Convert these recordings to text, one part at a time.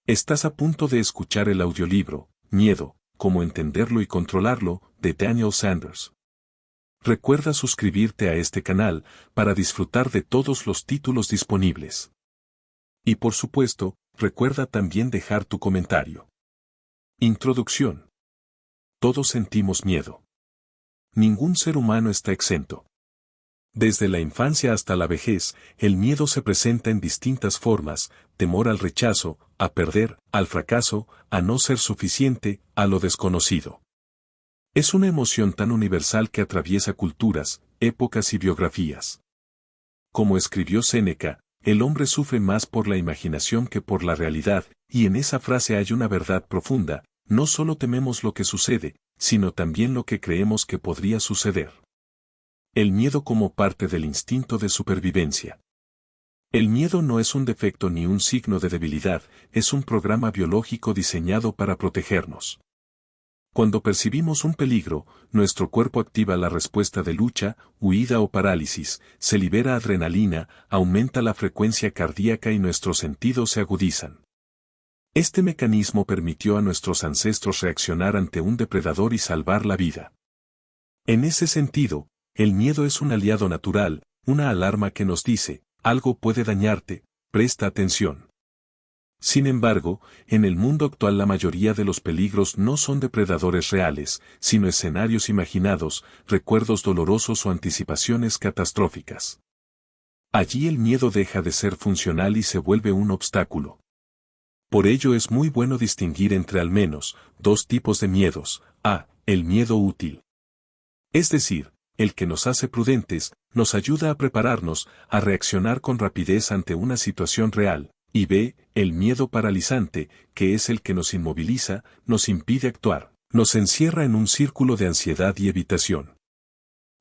Estás a punto de escuchar el audiolibro, Miedo, cómo entenderlo y controlarlo, de Daniel Sanders. Recuerda suscribirte a este canal para disfrutar de todos los títulos disponibles. Y por supuesto, recuerda también dejar tu comentario. Introducción. Todos sentimos miedo. Ningún ser humano está exento. Desde la infancia hasta la vejez, el miedo se presenta en distintas formas: temor al rechazo, a perder, al fracaso, a no ser suficiente, a lo desconocido. Es una emoción tan universal que atraviesa culturas, épocas y biografías. Como escribió Séneca, el hombre sufre más por la imaginación que por la realidad, y en esa frase hay una verdad profunda: no solo tememos lo que sucede, sino también lo que creemos que podría suceder. El miedo como parte del instinto de supervivencia. El miedo no es un defecto ni un signo de debilidad, es un programa biológico diseñado para protegernos. Cuando percibimos un peligro, nuestro cuerpo activa la respuesta de lucha, huida o parálisis, se libera adrenalina, aumenta la frecuencia cardíaca y nuestros sentidos se agudizan. Este mecanismo permitió a nuestros ancestros reaccionar ante un depredador y salvar la vida. En ese sentido, el miedo es un aliado natural, una alarma que nos dice: algo puede dañarte, presta atención. Sin embargo, en el mundo actual la mayoría de los peligros no son depredadores reales, sino escenarios imaginados, recuerdos dolorosos o anticipaciones catastróficas. Allí el miedo deja de ser funcional y se vuelve un obstáculo. Por ello es muy bueno distinguir entre al menos dos tipos de miedos: a. El miedo útil. Es decir, el que nos hace prudentes, nos ayuda a prepararnos, a reaccionar con rapidez ante una situación real; y b. El miedo paralizante, que es el que nos inmoviliza, nos impide actuar, nos encierra en un círculo de ansiedad y evitación.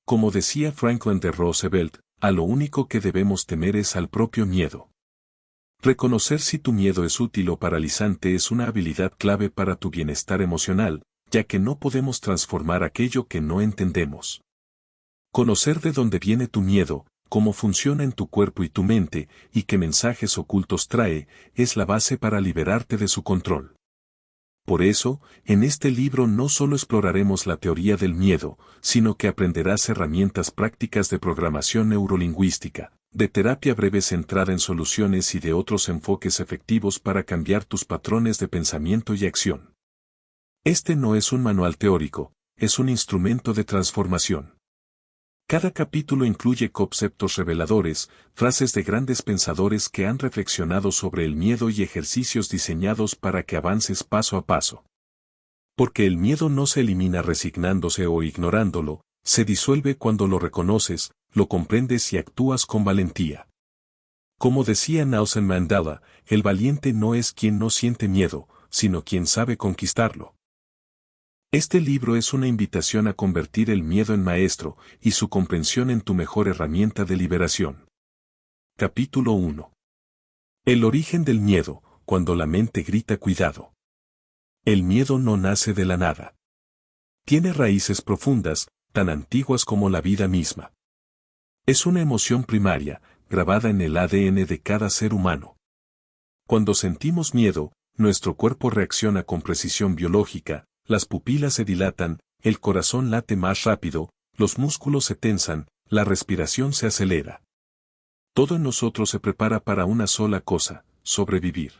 Como decía Franklin D. Roosevelt, a lo único que debemos temer es al propio miedo. Reconocer si tu miedo es útil o paralizante es una habilidad clave para tu bienestar emocional, ya que no podemos transformar aquello que no entendemos. Conocer de dónde viene tu miedo, cómo funciona en tu cuerpo y tu mente, y qué mensajes ocultos trae, es la base para liberarte de su control. Por eso, en este libro no solo exploraremos la teoría del miedo, sino que aprenderás herramientas prácticas de programación neurolingüística, de terapia breve centrada en soluciones y de otros enfoques efectivos para cambiar tus patrones de pensamiento y acción. Este no es un manual teórico, es un instrumento de transformación. Cada capítulo incluye conceptos reveladores, frases de grandes pensadores que han reflexionado sobre el miedo y ejercicios diseñados para que avances paso a paso. Porque el miedo no se elimina resignándose o ignorándolo, se disuelve cuando lo reconoces, lo comprendes y actúas con valentía. Como decía Nelson Mandela, el valiente no es quien no siente miedo, sino quien sabe conquistarlo. Este libro es una invitación a convertir el miedo en maestro, y su comprensión en tu mejor herramienta de liberación. Capítulo 1. El origen del miedo, cuando la mente grita cuidado. El miedo no nace de la nada. Tiene raíces profundas, tan antiguas como la vida misma. Es una emoción primaria, grabada en el ADN de cada ser humano. Cuando sentimos miedo, nuestro cuerpo reacciona con precisión biológica. Las pupilas se dilatan, el corazón late más rápido, los músculos se tensan, la respiración se acelera. Todo en nosotros se prepara para una sola cosa: sobrevivir.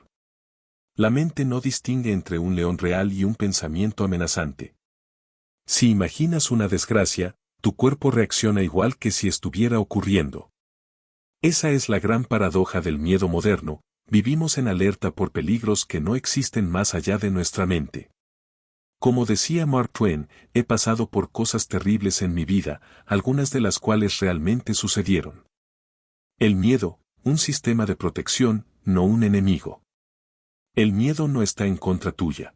La mente no distingue entre un león real y un pensamiento amenazante. Si imaginas una desgracia, tu cuerpo reacciona igual que si estuviera ocurriendo. Esa es la gran paradoja del miedo moderno: vivimos en alerta por peligros que no existen más allá de nuestra mente. Como decía Mark Twain, he pasado por cosas terribles en mi vida, algunas de las cuales realmente sucedieron. El miedo, un sistema de protección, no un enemigo. El miedo no está en contra tuya.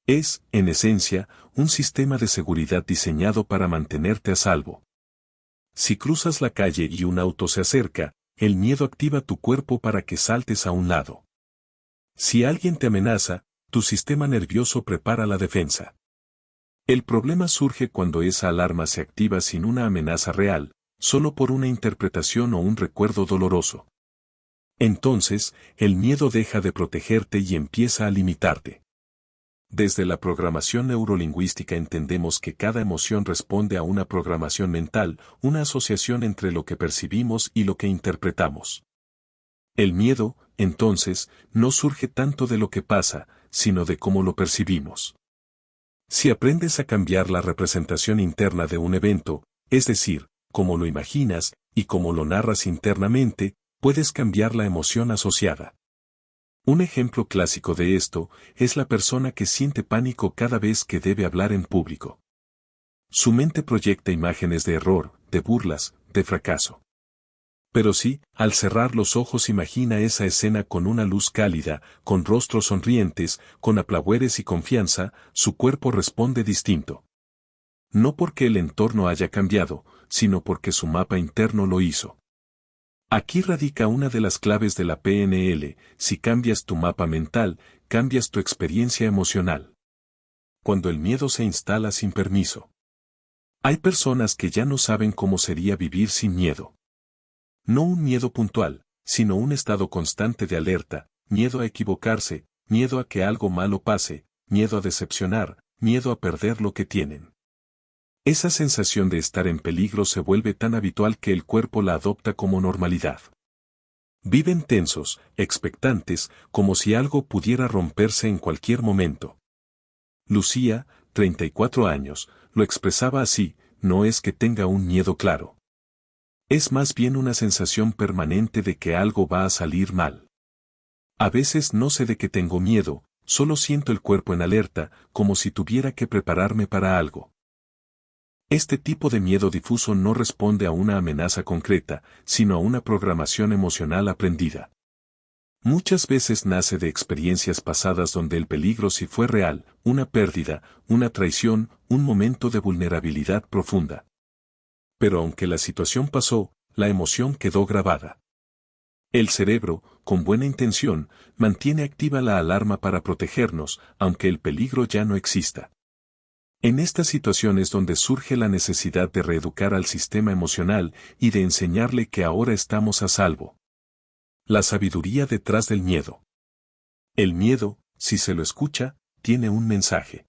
Es, en esencia, un sistema de seguridad diseñado para mantenerte a salvo. Si cruzas la calle y un auto se acerca, el miedo activa tu cuerpo para que saltes a un lado. Si alguien te amenaza, tu sistema nervioso prepara la defensa. El problema surge cuando esa alarma se activa sin una amenaza real, solo por una interpretación o un recuerdo doloroso. Entonces, el miedo deja de protegerte y empieza a limitarte. Desde la programación neurolingüística entendemos que cada emoción responde a una programación mental, una asociación entre lo que percibimos y lo que interpretamos. El miedo, entonces, no surge tanto de lo que pasa, sino de cómo lo percibimos. Si aprendes a cambiar la representación interna de un evento, es decir, cómo lo imaginas y cómo lo narras internamente, puedes cambiar la emoción asociada. Un ejemplo clásico de esto es la persona que siente pánico cada vez que debe hablar en público. Su mente proyecta imágenes de error, de burlas, de fracaso. Pero si, al cerrar los ojos, imagina esa escena con una luz cálida, con rostros sonrientes, con aplausos y confianza, su cuerpo responde distinto. No porque el entorno haya cambiado, sino porque su mapa interno lo hizo. Aquí radica una de las claves de la PNL: si cambias tu mapa mental, cambias tu experiencia emocional. Cuando el miedo se instala sin permiso. Hay personas que ya no saben cómo sería vivir sin miedo. No un miedo puntual, sino un estado constante de alerta, miedo a equivocarse, miedo a que algo malo pase, miedo a decepcionar, miedo a perder lo que tienen. Esa sensación de estar en peligro se vuelve tan habitual que el cuerpo la adopta como normalidad. Viven tensos, expectantes, como si algo pudiera romperse en cualquier momento. Lucía, 34 años, lo expresaba así: no es que tenga un miedo claro. Es más bien una sensación permanente de que algo va a salir mal. A veces no sé de qué tengo miedo, solo siento el cuerpo en alerta, como si tuviera que prepararme para algo. Este tipo de miedo difuso no responde a una amenaza concreta, sino a una programación emocional aprendida. Muchas veces nace de experiencias pasadas donde el peligro sí fue real, una pérdida, una traición, un momento de vulnerabilidad profunda. Pero aunque la situación pasó, la emoción quedó grabada. El cerebro, con buena intención, mantiene activa la alarma para protegernos, aunque el peligro ya no exista. En estas situaciones donde surge la necesidad de reeducar al sistema emocional y de enseñarle que ahora estamos a salvo. La sabiduría detrás del miedo. El miedo, si se lo escucha, tiene un mensaje.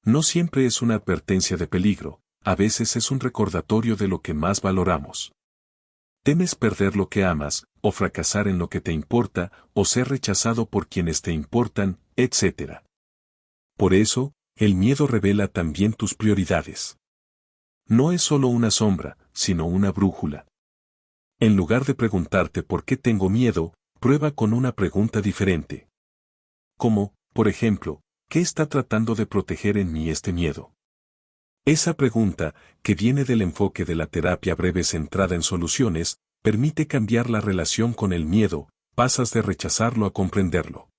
No siempre es una advertencia de peligro, a veces es un recordatorio de lo que más valoramos. Temes perder lo que amas, o fracasar en lo que te importa, o ser rechazado por quienes te importan, etc. Por eso, el miedo revela también tus prioridades. No es solo una sombra, sino una brújula. En lugar de preguntarte por qué tengo miedo, prueba con una pregunta diferente. Como, por ejemplo, ¿qué está tratando de proteger en mí este miedo? Esa pregunta, que viene del enfoque de la terapia breve centrada en soluciones, permite cambiar la relación con el miedo, pasas de rechazarlo a comprenderlo.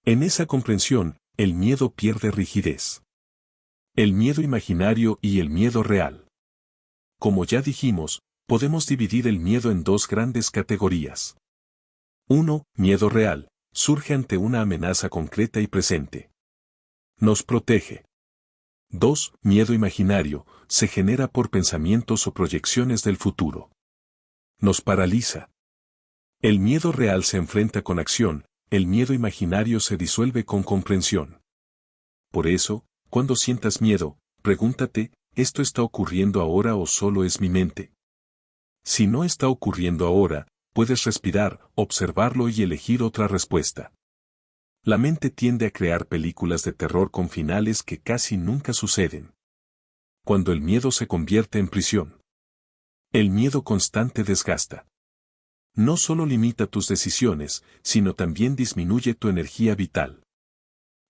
En esa comprensión, el miedo pierde rigidez. El miedo imaginario y el miedo real. Como ya dijimos, podemos dividir el miedo en dos grandes categorías. 1. Miedo real, surge ante una amenaza concreta y presente. Nos protege. 2. Miedo imaginario, se genera por pensamientos o proyecciones del futuro. Nos paraliza. El miedo real se enfrenta con acción, el miedo imaginario se disuelve con comprensión. Por eso, cuando sientas miedo, pregúntate, ¿esto está ocurriendo ahora o solo es mi mente? Si no está ocurriendo ahora, puedes respirar, observarlo y elegir otra respuesta. La mente tiende a crear películas de terror con finales que casi nunca suceden. Cuando el miedo se convierte en prisión. El miedo constante desgasta. No solo limita tus decisiones, sino también disminuye tu energía vital.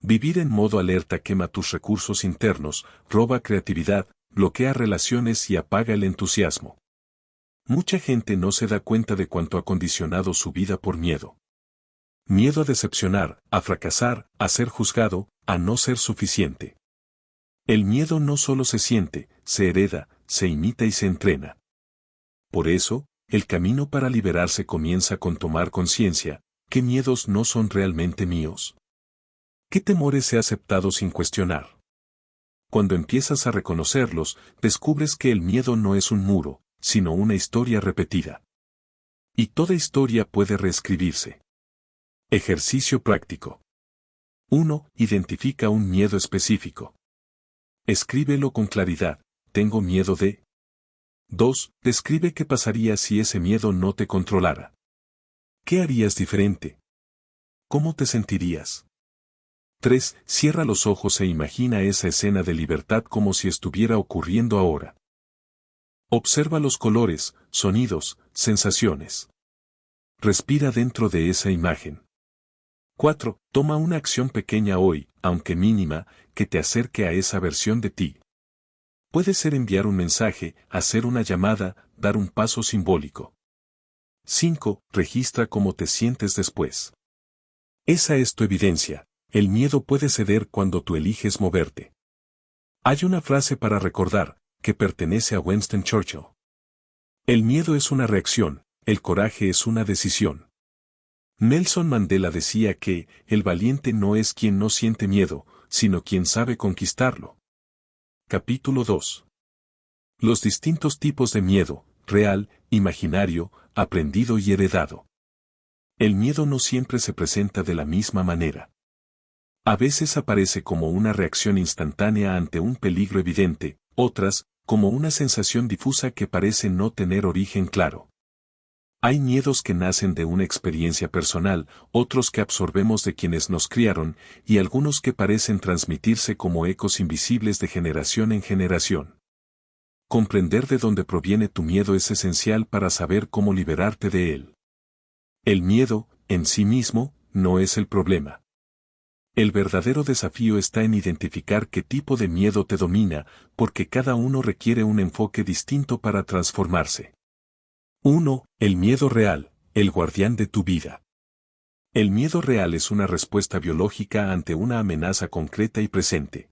Vivir en modo alerta quema tus recursos internos, roba creatividad, bloquea relaciones y apaga el entusiasmo. Mucha gente no se da cuenta de cuánto ha condicionado su vida por miedo. Miedo a decepcionar, a fracasar, a ser juzgado, a no ser suficiente. El miedo no solo se siente, se hereda, se imita y se entrena. Por eso, el camino para liberarse comienza con tomar conciencia: ¿qué miedos no son realmente míos? ¿Qué temores he aceptado sin cuestionar? Cuando empiezas a reconocerlos, descubres que el miedo no es un muro, sino una historia repetida. Y toda historia puede reescribirse. Ejercicio práctico. 1. Identifica un miedo específico. Escríbelo con claridad. Tengo miedo de. 2. Describe qué pasaría si ese miedo no te controlara. ¿Qué harías diferente? ¿Cómo te sentirías? 3. Cierra los ojos e imagina esa escena de libertad como si estuviera ocurriendo ahora. Observa los colores, sonidos, sensaciones. Respira dentro de esa imagen. 4. Toma una acción pequeña hoy, aunque mínima, que te acerque a esa versión de ti. Puede ser enviar un mensaje, hacer una llamada, dar un paso simbólico. 5. Registra cómo te sientes después. Esa es tu evidencia. El miedo puede ceder cuando tú eliges moverte. Hay una frase para recordar, que pertenece a Winston Churchill. El miedo es una reacción, el coraje es una decisión. Nelson Mandela decía que, el valiente no es quien no siente miedo, sino quien sabe conquistarlo. Capítulo 2. Los distintos tipos de miedo, real, imaginario, aprendido y heredado. El miedo no siempre se presenta de la misma manera. A veces aparece como una reacción instantánea ante un peligro evidente, otras, como una sensación difusa que parece no tener origen claro. Hay miedos que nacen de una experiencia personal, otros que absorbemos de quienes nos criaron, y algunos que parecen transmitirse como ecos invisibles de generación en generación. Comprender de dónde proviene tu miedo es esencial para saber cómo liberarte de él. El miedo, en sí mismo, no es el problema. El verdadero desafío está en identificar qué tipo de miedo te domina, porque cada uno requiere un enfoque distinto para transformarse. 1. El miedo real, el guardián de tu vida. El miedo real es una respuesta biológica ante una amenaza concreta y presente.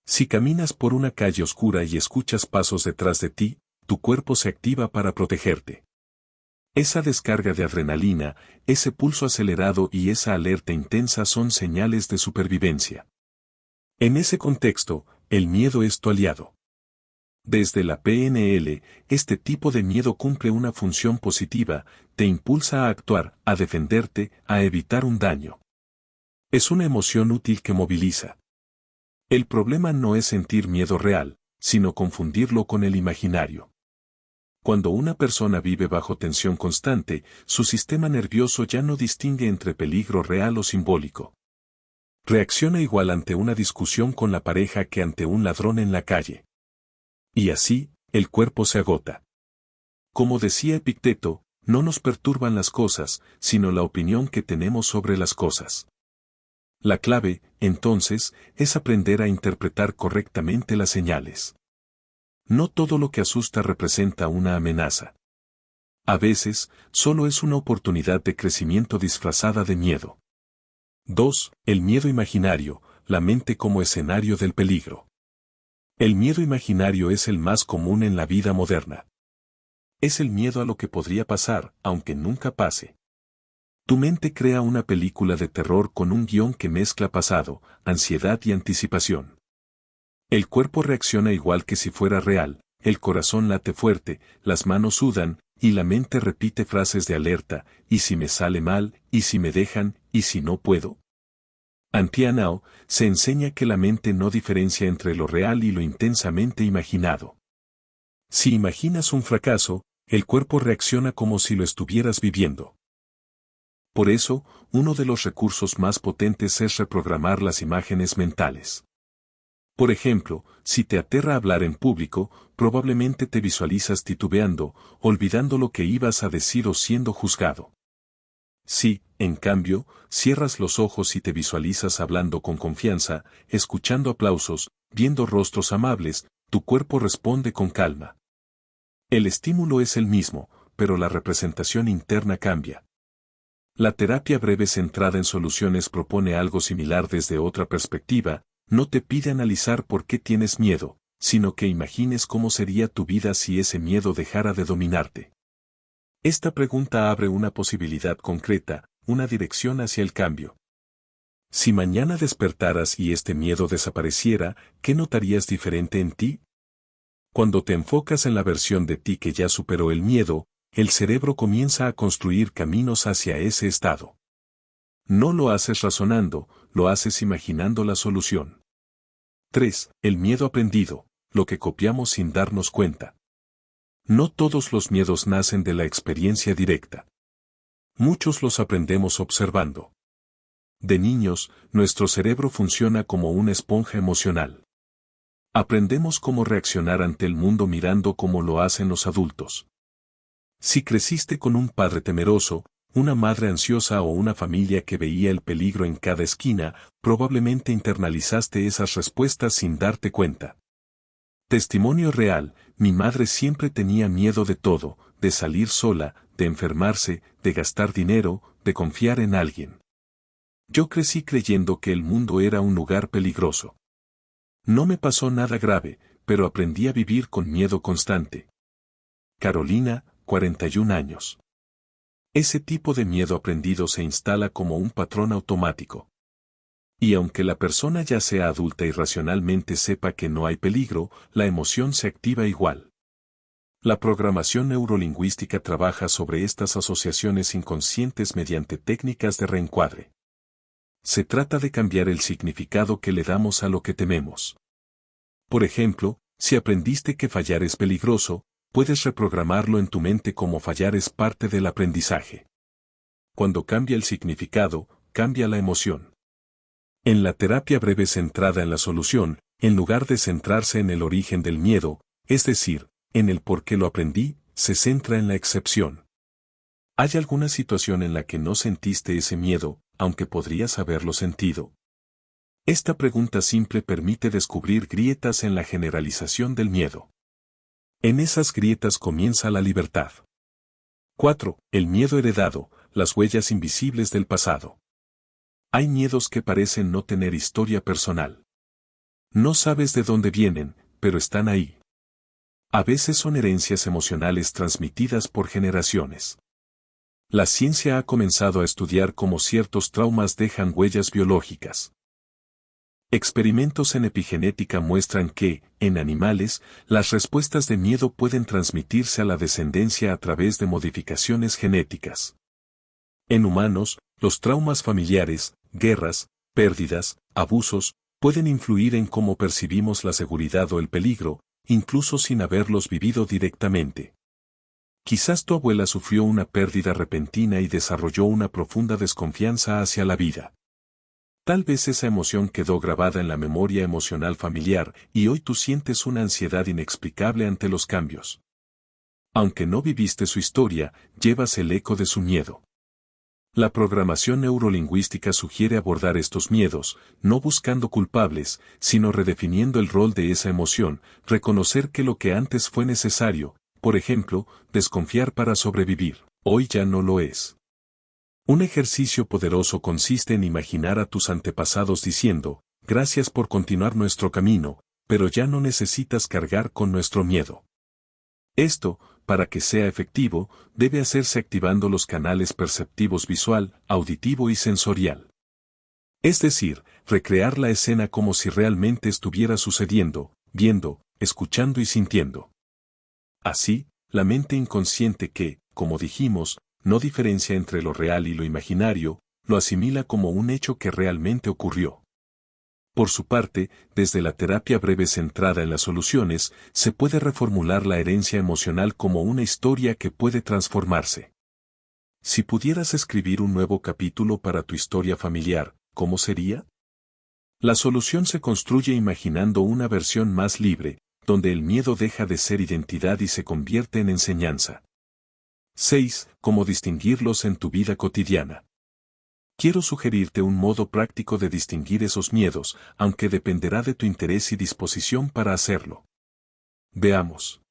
Si caminas por una calle oscura y escuchas pasos detrás de ti, tu cuerpo se activa para protegerte. Esa descarga de adrenalina, ese pulso acelerado y esa alerta intensa son señales de supervivencia. En ese contexto, el miedo es tu aliado. Desde la PNL, este tipo de miedo cumple una función positiva, te impulsa a actuar, a defenderte, a evitar un daño. Es una emoción útil que moviliza. El problema no es sentir miedo real, sino confundirlo con el imaginario. Cuando una persona vive bajo tensión constante, su sistema nervioso ya no distingue entre peligro real o simbólico. Reacciona igual ante una discusión con la pareja que ante un ladrón en la calle. Y así, el cuerpo se agota. Como decía Epicteto, no nos perturban las cosas, sino la opinión que tenemos sobre las cosas. La clave, entonces, es aprender a interpretar correctamente las señales. No todo lo que asusta representa una amenaza. A veces, solo es una oportunidad de crecimiento disfrazada de miedo. 2. El miedo imaginario, la mente como escenario del peligro. El miedo imaginario es el más común en la vida moderna. Es el miedo a lo que podría pasar, aunque nunca pase. Tu mente crea una película de terror con un guión que mezcla pasado, ansiedad y anticipación. El cuerpo reacciona igual que si fuera real, el corazón late fuerte, las manos sudan, y la mente repite frases de alerta, ¿y si me sale mal? ¿Y si me dejan? ¿Y si no puedo? Antianao, se enseña que la mente no diferencia entre lo real y lo intensamente imaginado. Si imaginas un fracaso, el cuerpo reacciona como si lo estuvieras viviendo. Por eso, uno de los recursos más potentes es reprogramar las imágenes mentales. Por ejemplo, si te aterra hablar en público, probablemente te visualizas titubeando, olvidando lo que ibas a decir o siendo juzgado. Si, en cambio, cierras los ojos y te visualizas hablando con confianza, escuchando aplausos, viendo rostros amables, tu cuerpo responde con calma. El estímulo es el mismo, pero la representación interna cambia. La terapia breve centrada en soluciones propone algo similar desde otra perspectiva. No te pide analizar por qué tienes miedo, sino que imagines cómo sería tu vida si ese miedo dejara de dominarte. Esta pregunta abre una posibilidad concreta, una dirección hacia el cambio. Si mañana despertaras y este miedo desapareciera, ¿qué notarías diferente en ti? Cuando te enfocas en la versión de ti que ya superó el miedo, el cerebro comienza a construir caminos hacia ese estado. No lo haces razonando, lo haces imaginando la solución. 3. El miedo aprendido, lo que copiamos sin darnos cuenta. No todos los miedos nacen de la experiencia directa. Muchos los aprendemos observando. De niños, nuestro cerebro funciona como una esponja emocional. Aprendemos cómo reaccionar ante el mundo mirando cómo lo hacen los adultos. Si creciste con un padre temeroso, una madre ansiosa o una familia que veía el peligro en cada esquina, probablemente internalizaste esas respuestas sin darte cuenta. Testimonio real, mi madre siempre tenía miedo de todo, de salir sola, de enfermarse, de gastar dinero, de confiar en alguien. Yo crecí creyendo que el mundo era un lugar peligroso. No me pasó nada grave, pero aprendí a vivir con miedo constante. Carolina, 41 años. Ese tipo de miedo aprendido se instala como un patrón automático. Y aunque la persona ya sea adulta y racionalmente sepa que no hay peligro, la emoción se activa igual. La programación neurolingüística trabaja sobre estas asociaciones inconscientes mediante técnicas de reencuadre. Se trata de cambiar el significado que le damos a lo que tememos. Por ejemplo, si aprendiste que fallar es peligroso, puedes reprogramarlo en tu mente como fallar es parte del aprendizaje. Cuando cambia el significado, cambia la emoción. En la terapia breve centrada en la solución, en lugar de centrarse en el origen del miedo, es decir, en el por qué lo aprendí, se centra en la excepción. ¿Hay alguna situación en la que no sentiste ese miedo, aunque podrías haberlo sentido? Esta pregunta simple permite descubrir grietas en la generalización del miedo. En esas grietas comienza la libertad. 4. El miedo heredado, las huellas invisibles del pasado. Hay miedos que parecen no tener historia personal. No sabes de dónde vienen, pero están ahí. A veces son herencias emocionales transmitidas por generaciones. La ciencia ha comenzado a estudiar cómo ciertos traumas dejan huellas biológicas. Experimentos en epigenética muestran que, en animales, las respuestas de miedo pueden transmitirse a la descendencia a través de modificaciones genéticas. En humanos, los traumas familiares, guerras, pérdidas, abusos, pueden influir en cómo percibimos la seguridad o el peligro, incluso sin haberlos vivido directamente. Quizás tu abuela sufrió una pérdida repentina y desarrolló una profunda desconfianza hacia la vida. Tal vez esa emoción quedó grabada en la memoria emocional familiar y hoy tú sientes una ansiedad inexplicable ante los cambios. Aunque no viviste su historia, llevas el eco de su miedo. La programación neurolingüística sugiere abordar estos miedos, no buscando culpables, sino redefiniendo el rol de esa emoción, reconocer que lo que antes fue necesario, por ejemplo, desconfiar para sobrevivir, hoy ya no lo es. Un ejercicio poderoso consiste en imaginar a tus antepasados diciendo, gracias por continuar nuestro camino, pero ya no necesitas cargar con nuestro miedo. Esto, para que sea efectivo, debe hacerse activando los canales perceptivos visual, auditivo y sensorial. Es decir, recrear la escena como si realmente estuviera sucediendo, viendo, escuchando y sintiendo. Así, la mente inconsciente que, como dijimos, no diferencia entre lo real y lo imaginario, lo asimila como un hecho que realmente ocurrió. Por su parte, desde la terapia breve centrada en las soluciones, se puede reformular la herencia emocional como una historia que puede transformarse. Si pudieras escribir un nuevo capítulo para tu historia familiar, ¿cómo sería? La solución se construye imaginando una versión más libre, donde el miedo deja de ser identidad y se convierte en enseñanza. 6. Cómo distinguirlos en tu vida cotidiana. Quiero sugerirte un modo práctico de distinguir esos miedos, aunque dependerá de tu interés y disposición para hacerlo. Veamos.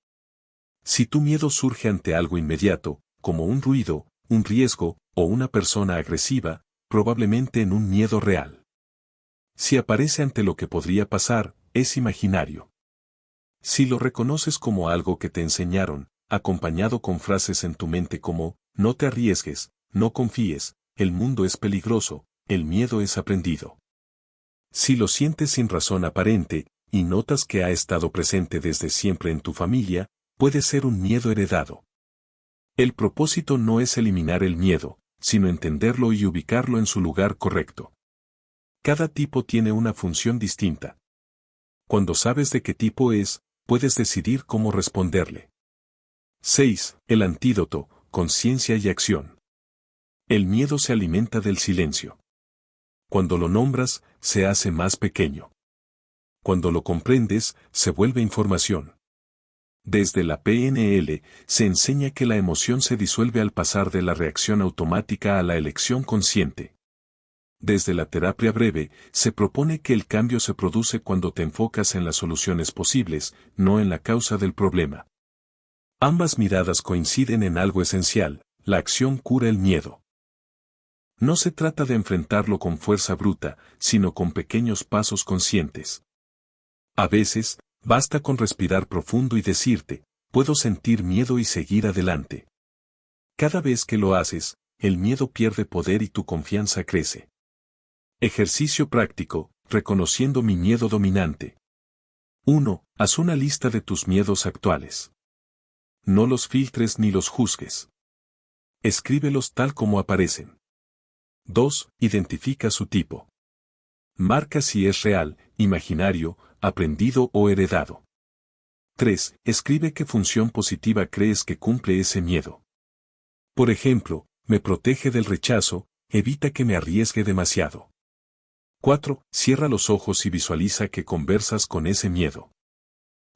Si tu miedo surge ante algo inmediato, como un ruido, un riesgo, o una persona agresiva, probablemente en un miedo real. Si aparece ante lo que podría pasar, es imaginario. Si lo reconoces como algo que te enseñaron, acompañado con frases en tu mente como, no te arriesgues, no confíes, el mundo es peligroso, el miedo es aprendido. Si lo sientes sin razón aparente, y notas que ha estado presente desde siempre en tu familia, puede ser un miedo heredado. El propósito no es eliminar el miedo, sino entenderlo y ubicarlo en su lugar correcto. Cada tipo tiene una función distinta. Cuando sabes de qué tipo es, puedes decidir cómo responderle. 6. El antídoto, conciencia y acción. El miedo se alimenta del silencio. Cuando lo nombras, se hace más pequeño. Cuando lo comprendes, se vuelve información. Desde la PNL, se enseña que la emoción se disuelve al pasar de la reacción automática a la elección consciente. Desde la terapia breve, se propone que el cambio se produce cuando te enfocas en las soluciones posibles, no en la causa del problema. Ambas miradas coinciden en algo esencial: la acción cura el miedo. No se trata de enfrentarlo con fuerza bruta, sino con pequeños pasos conscientes. A veces, basta con respirar profundo y decirte: puedo sentir miedo y seguir adelante. Cada vez que lo haces, el miedo pierde poder y tu confianza crece. Ejercicio práctico, reconociendo mi miedo dominante. 1. Haz una lista de tus miedos actuales. No los filtres ni los juzgues. Escríbelos tal como aparecen. 2. Identifica su tipo. Marca si es real, imaginario, aprendido o heredado. 3. Escribe qué función positiva crees que cumple ese miedo. Por ejemplo, me protege del rechazo, evita que me arriesgue demasiado. 4. Cierra los ojos y visualiza que conversas con ese miedo.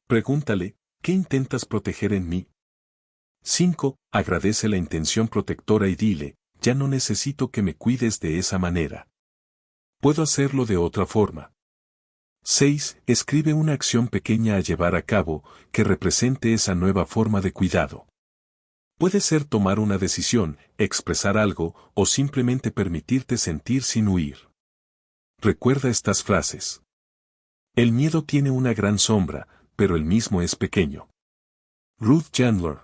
Pregúntale: ¿qué intentas proteger en mí? 5. Agradece la intención protectora y dile: ya no necesito que me cuides de esa manera. Puedo hacerlo de otra forma. 6. Escribe una acción pequeña a llevar a cabo, que represente esa nueva forma de cuidado. Puede ser tomar una decisión, expresar algo, o simplemente permitirte sentir sin huir. Recuerda estas frases. El miedo tiene una gran sombra, pero el mismo es pequeño. Ruth Chandler.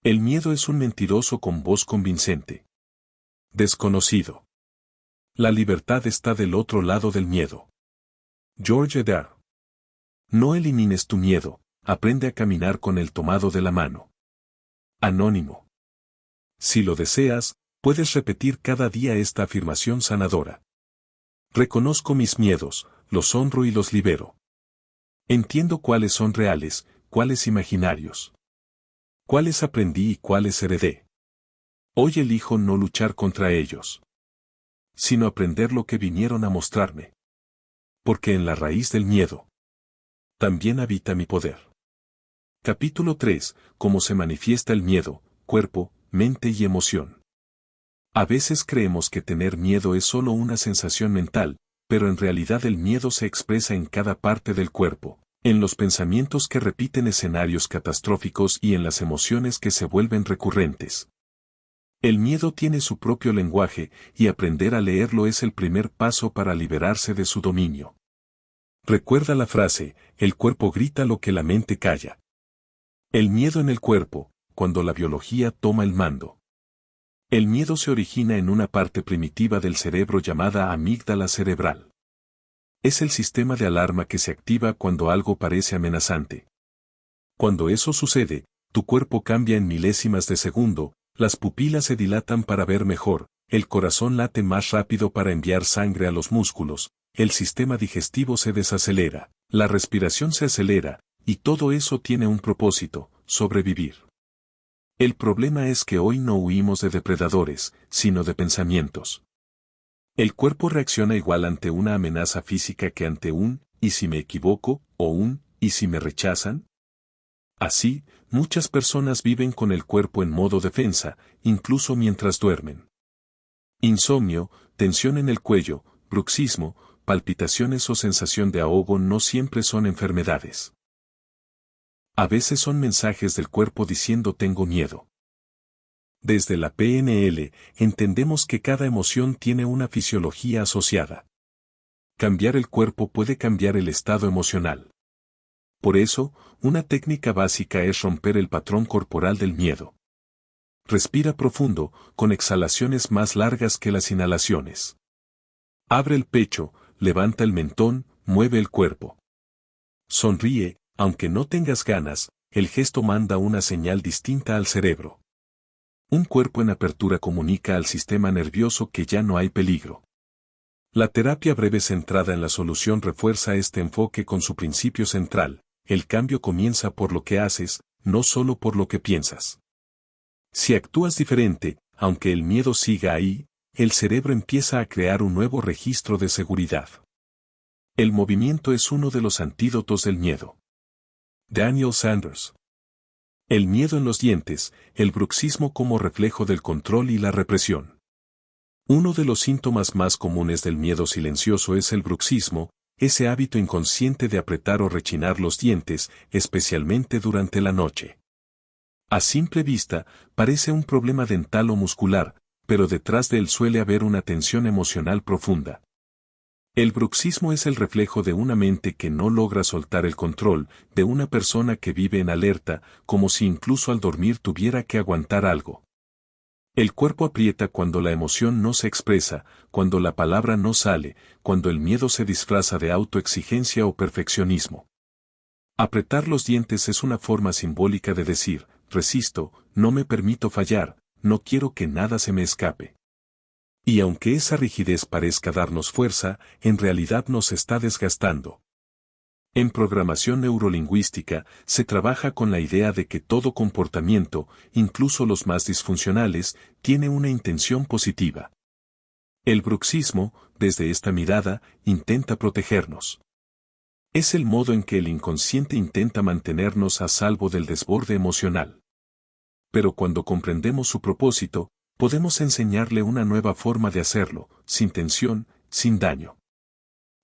El miedo es un mentiroso con voz convincente. Desconocido. La libertad está del otro lado del miedo. George Adair. No elimines tu miedo, aprende a caminar con él tomado de la mano. Anónimo. Si lo deseas, puedes repetir cada día esta afirmación sanadora. Reconozco mis miedos, los honro y los libero. Entiendo cuáles son reales, cuáles imaginarios. Cuáles aprendí y cuáles heredé. Hoy elijo no luchar contra ellos, sino aprender lo que vinieron a mostrarme. Porque en la raíz del miedo también habita mi poder. Capítulo 3. Cómo se manifiesta el miedo: cuerpo, mente y emoción. A veces creemos que tener miedo es solo una sensación mental, pero en realidad el miedo se expresa en cada parte del cuerpo, en los pensamientos que repiten escenarios catastróficos y en las emociones que se vuelven recurrentes. El miedo tiene su propio lenguaje, y aprender a leerlo es el primer paso para liberarse de su dominio. Recuerda la frase: el cuerpo grita lo que la mente calla. El miedo en el cuerpo, cuando la biología toma el mando. El miedo se origina en una parte primitiva del cerebro llamada amígdala cerebral. Es el sistema de alarma que se activa cuando algo parece amenazante. Cuando eso sucede, tu cuerpo cambia en milésimas de segundo, las pupilas se dilatan para ver mejor, el corazón late más rápido para enviar sangre a los músculos, el sistema digestivo se desacelera, la respiración se acelera, y todo eso tiene un propósito: sobrevivir. El problema es que hoy no huimos de depredadores, sino de pensamientos. El cuerpo reacciona igual ante una amenaza física que ante un «¿y si me equivoco?» o un «¿y si me rechazan?». Así, muchas personas viven con el cuerpo en modo defensa, incluso mientras duermen. Insomnio, tensión en el cuello, bruxismo, palpitaciones o sensación de ahogo no siempre son enfermedades. A veces son mensajes del cuerpo diciendo: tengo miedo. Desde la PNL, entendemos que cada emoción tiene una fisiología asociada. Cambiar el cuerpo puede cambiar el estado emocional. Por eso, una técnica básica es romper el patrón corporal del miedo. Respira profundo, con exhalaciones más largas que las inhalaciones. Abre el pecho, levanta el mentón, mueve el cuerpo. Sonríe, aunque no tengas ganas, el gesto manda una señal distinta al cerebro. Un cuerpo en apertura comunica al sistema nervioso que ya no hay peligro. La terapia breve centrada en la solución refuerza este enfoque con su principio central: el cambio comienza por lo que haces, no solo por lo que piensas. Si actúas diferente, aunque el miedo siga ahí, el cerebro empieza a crear un nuevo registro de seguridad. El movimiento es uno de los antídotos del miedo. Daniel Sanders. El miedo en los dientes, el bruxismo como reflejo del control y la represión. Uno de los síntomas más comunes del miedo silencioso es el bruxismo, ese hábito inconsciente de apretar o rechinar los dientes, especialmente durante la noche. A simple vista, parece un problema dental o muscular, pero detrás de él suele haber una tensión emocional profunda. El bruxismo es el reflejo de una mente que no logra soltar el control, de una persona que vive en alerta, como si incluso al dormir tuviera que aguantar algo. El cuerpo aprieta cuando la emoción no se expresa, cuando la palabra no sale, cuando el miedo se disfraza de autoexigencia o perfeccionismo. Apretar los dientes es una forma simbólica de decir: resisto, no me permito fallar, no quiero que nada se me escape. Y aunque esa rigidez parezca darnos fuerza, en realidad nos está desgastando. En programación neurolingüística, se trabaja con la idea de que todo comportamiento, incluso los más disfuncionales, tiene una intención positiva. El bruxismo, desde esta mirada, intenta protegernos. Es el modo en que el inconsciente intenta mantenernos a salvo del desborde emocional. Pero cuando comprendemos su propósito, podemos enseñarle una nueva forma de hacerlo, sin tensión, sin daño.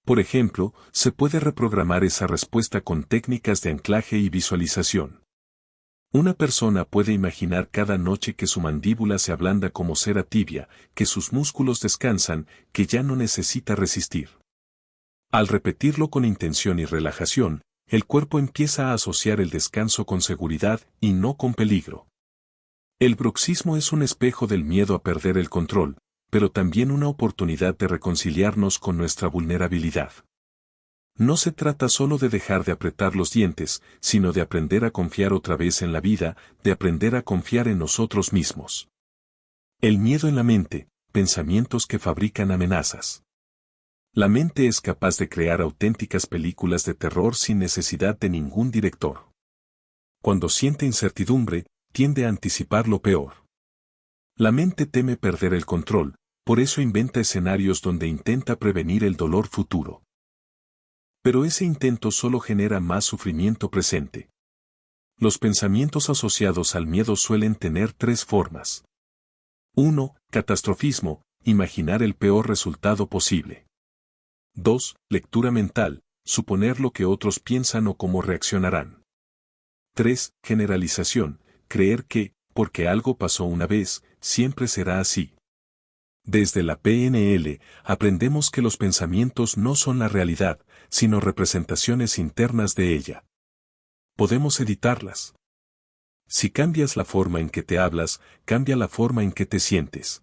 Por ejemplo, se puede reprogramar esa respuesta con técnicas de anclaje y visualización. Una persona puede imaginar cada noche que su mandíbula se ablanda como cera tibia, que sus músculos descansan, que ya no necesita resistir. Al repetirlo con intención y relajación, el cuerpo empieza a asociar el descanso con seguridad y no con peligro. El bruxismo es un espejo del miedo a perder el control, pero también una oportunidad de reconciliarnos con nuestra vulnerabilidad. No se trata solo de dejar de apretar los dientes, sino de aprender a confiar otra vez en la vida, de aprender a confiar en nosotros mismos. El miedo en la mente, pensamientos que fabrican amenazas. La mente es capaz de crear auténticas películas de terror sin necesidad de ningún director. Cuando siente incertidumbre, tiende a anticipar lo peor. La mente teme perder el control, por eso inventa escenarios donde intenta prevenir el dolor futuro. Pero ese intento solo genera más sufrimiento presente. Los pensamientos asociados al miedo suelen tener tres formas. 1. Catastrofismo, imaginar el peor resultado posible. 2. Lectura mental, suponer lo que otros piensan o cómo reaccionarán. 3. Generalización, creer que, porque algo pasó una vez, siempre será así. Desde la PNL, aprendemos que los pensamientos no son la realidad, sino representaciones internas de ella. Podemos editarlas. Si cambias la forma en que te hablas, cambia la forma en que te sientes.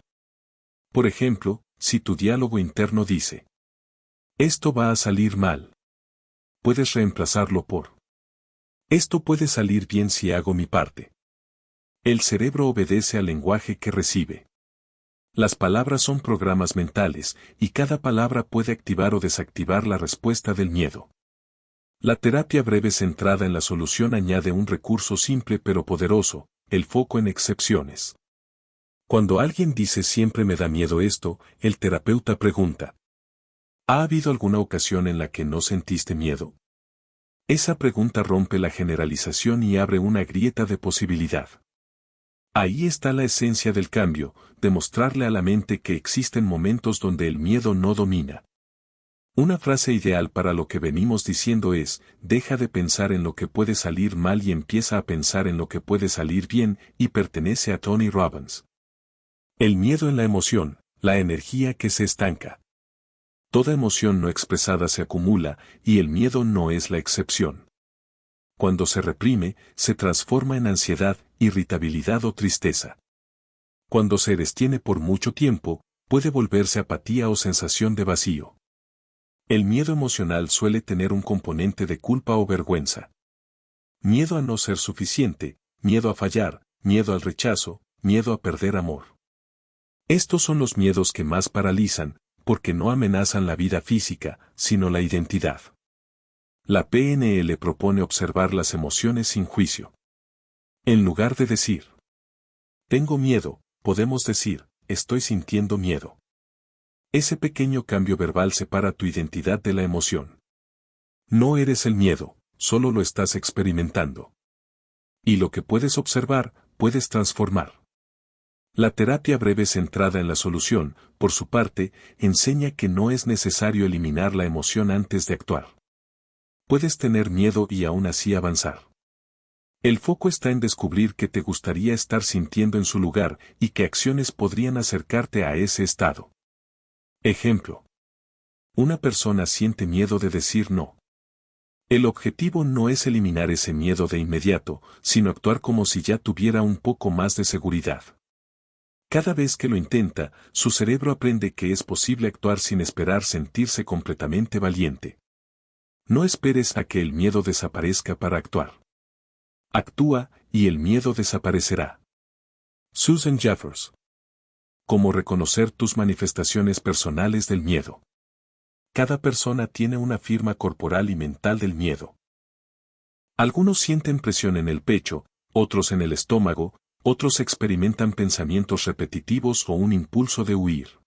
Por ejemplo, si tu diálogo interno dice: esto va a salir mal. Puedes reemplazarlo por: esto puede salir bien si hago mi parte. El cerebro obedece al lenguaje que recibe. Las palabras son programas mentales, y cada palabra puede activar o desactivar la respuesta del miedo. La terapia breve centrada en la solución añade un recurso simple pero poderoso: el foco en excepciones. Cuando alguien dice siempre me da miedo esto, el terapeuta pregunta: ¿ha habido alguna ocasión en la que no sentiste miedo? Esa pregunta rompe la generalización y abre una grieta de posibilidad. Ahí está la esencia del cambio: demostrarle a la mente que existen momentos donde el miedo no domina. Una frase ideal para lo que venimos diciendo es: deja de pensar en lo que puede salir mal y empieza a pensar en lo que puede salir bien, y pertenece a Tony Robbins. El miedo en la emoción, la energía que se estanca. Toda emoción no expresada se acumula, y el miedo no es la excepción. Cuando se reprime, se transforma en ansiedad, irritabilidad o tristeza. Cuando se detiene por mucho tiempo, puede volverse apatía o sensación de vacío. El miedo emocional suele tener un componente de culpa o vergüenza. Miedo a no ser suficiente, miedo a fallar, miedo al rechazo, miedo a perder amor. Estos son los miedos que más paralizan, porque no amenazan la vida física, sino la identidad. La PNL propone observar las emociones sin juicio. En lugar de decir, tengo miedo, podemos decir, estoy sintiendo miedo. Ese pequeño cambio verbal separa tu identidad de la emoción. No eres el miedo, solo lo estás experimentando. Y lo que puedes observar, puedes transformar. La terapia breve centrada en la solución, por su parte, enseña que no es necesario eliminar la emoción antes de actuar. Puedes tener miedo y aún así avanzar. El foco está en descubrir qué te gustaría estar sintiendo en su lugar y qué acciones podrían acercarte a ese estado. Ejemplo. Una persona siente miedo de decir no. El objetivo no es eliminar ese miedo de inmediato, sino actuar como si ya tuviera un poco más de seguridad. Cada vez que lo intenta, su cerebro aprende que es posible actuar sin esperar sentirse completamente valiente. No esperes a que el miedo desaparezca para actuar. Actúa, y el miedo desaparecerá. Susan Jeffers. Cómo reconocer tus manifestaciones personales del miedo. Cada persona tiene una firma corporal y mental del miedo. Algunos sienten presión en el pecho, otros en el estómago, otros experimentan pensamientos repetitivos o un impulso de huir.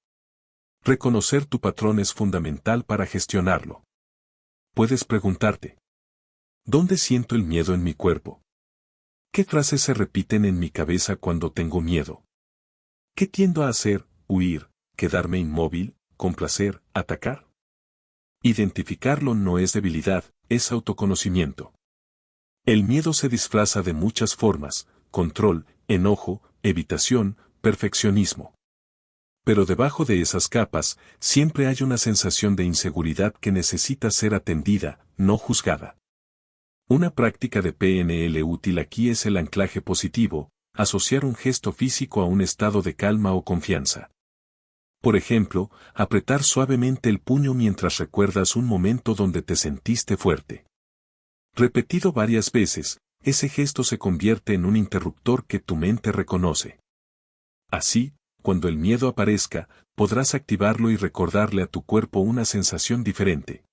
Reconocer tu patrón es fundamental para gestionarlo. Puedes preguntarte, ¿dónde siento el miedo en mi cuerpo? ¿Qué frases se repiten en mi cabeza cuando tengo miedo? ¿Qué tiendo a hacer? Huir, quedarme inmóvil, complacer, atacar. Identificarlo no es debilidad, es autoconocimiento. El miedo se disfraza de muchas formas: control, enojo, evitación, perfeccionismo. Pero debajo de esas capas, siempre hay una sensación de inseguridad que necesita ser atendida, no juzgada. Una práctica de PNL útil aquí es el anclaje positivo, asociar un gesto físico a un estado de calma o confianza. Por ejemplo, apretar suavemente el puño mientras recuerdas un momento donde te sentiste fuerte. Repetido varias veces, ese gesto se convierte en un interruptor que tu mente reconoce. Así, cuando el miedo aparezca, podrás activarlo y recordarle a tu cuerpo una sensación diferente.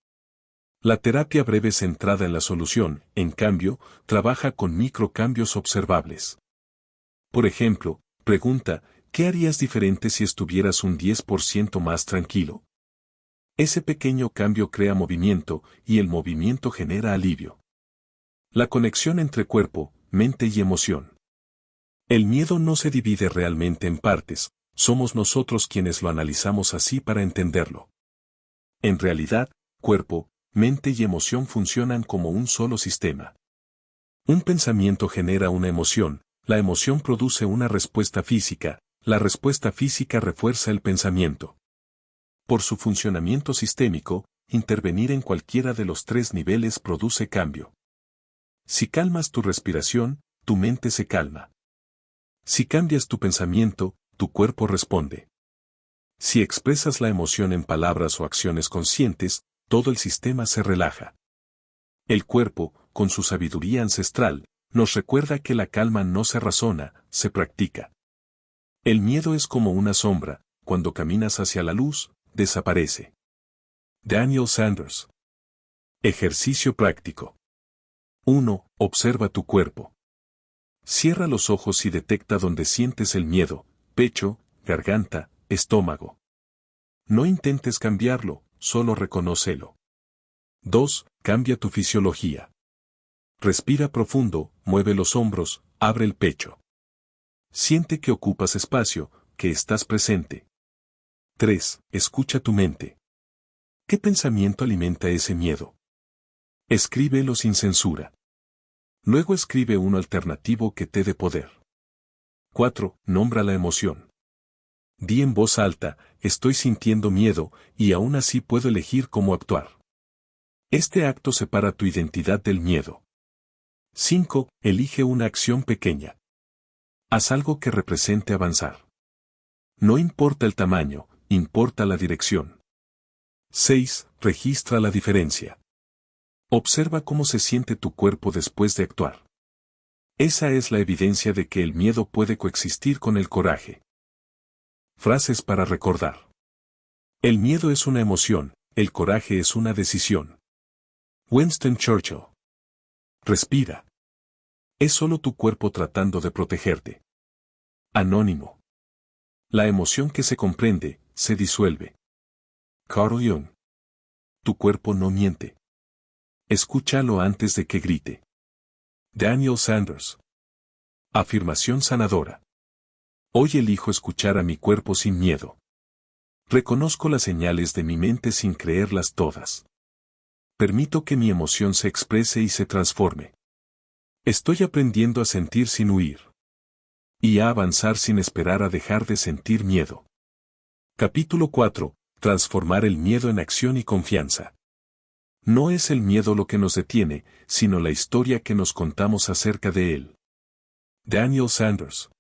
La terapia breve centrada en la solución, en cambio, trabaja con microcambios observables. Por ejemplo, pregunta, ¿qué harías diferente si estuvieras un 10% más tranquilo? Ese pequeño cambio crea movimiento, y el movimiento genera alivio. La conexión entre cuerpo, mente y emoción. El miedo no se divide realmente en partes, somos nosotros quienes lo analizamos así para entenderlo. En realidad, cuerpo, mente y emoción funcionan como un solo sistema. Un pensamiento genera una emoción, la emoción produce una respuesta física, la respuesta física refuerza el pensamiento. Por su funcionamiento sistémico, intervenir en cualquiera de los tres niveles produce cambio. Si calmas tu respiración, tu mente se calma. Si cambias tu pensamiento, tu cuerpo responde. Si expresas la emoción en palabras o acciones conscientes, todo el sistema se relaja. El cuerpo, con su sabiduría ancestral, nos recuerda que la calma no se razona, se practica. El miedo es como una sombra, cuando caminas hacia la luz, desaparece. Daniel Sanders. Ejercicio práctico. 1. Observa tu cuerpo. Cierra los ojos y detecta dónde sientes el miedo: pecho, garganta, estómago. No intentes cambiarlo, solo reconócelo. 2. Cambia tu fisiología. Respira profundo, mueve los hombros, abre el pecho. Siente que ocupas espacio, que estás presente. 3. Escucha tu mente. ¿Qué pensamiento alimenta ese miedo? Escríbelo sin censura. Luego escribe uno alternativo que te dé poder. 4. Nombra la emoción. Di en voz alta, estoy sintiendo miedo, y aún así puedo elegir cómo actuar. Este acto separa tu identidad del miedo. 5. Elige una acción pequeña. Haz algo que represente avanzar. No importa el tamaño, importa la dirección. 6. Registra la diferencia. Observa cómo se siente tu cuerpo después de actuar. Esa es la evidencia de que el miedo puede coexistir con el coraje. Frases para recordar. El miedo es una emoción, el coraje es una decisión. Winston Churchill. Respira. Es solo tu cuerpo tratando de protegerte. Anónimo. La emoción que se comprende, se disuelve. Carl Jung. Tu cuerpo no miente. Escúchalo antes de que grite. Daniel Sanders. Afirmación sanadora. Hoy elijo escuchar a mi cuerpo sin miedo. Reconozco las señales de mi mente sin creerlas todas. Permito que mi emoción se exprese y se transforme. Estoy aprendiendo a sentir sin huir. Y a avanzar sin esperar a dejar de sentir miedo. Capítulo 4. Transformar el miedo en acción y confianza. No es el miedo lo que nos detiene, sino la historia que nos contamos acerca de él. Daniel Sanders.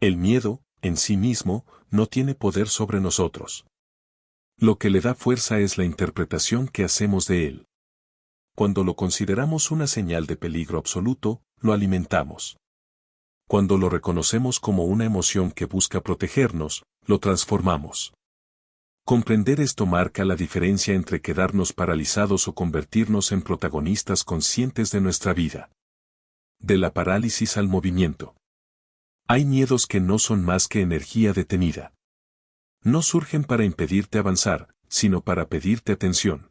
El miedo, en sí mismo, no tiene poder sobre nosotros. Lo que le da fuerza es la interpretación que hacemos de él. Cuando lo consideramos una señal de peligro absoluto, lo alimentamos. Cuando lo reconocemos como una emoción que busca protegernos, lo transformamos. Comprender esto marca la diferencia entre quedarnos paralizados o convertirnos en protagonistas conscientes de nuestra vida. De la parálisis al movimiento. Hay miedos que no son más que energía detenida. No surgen para impedirte avanzar, sino para pedirte atención.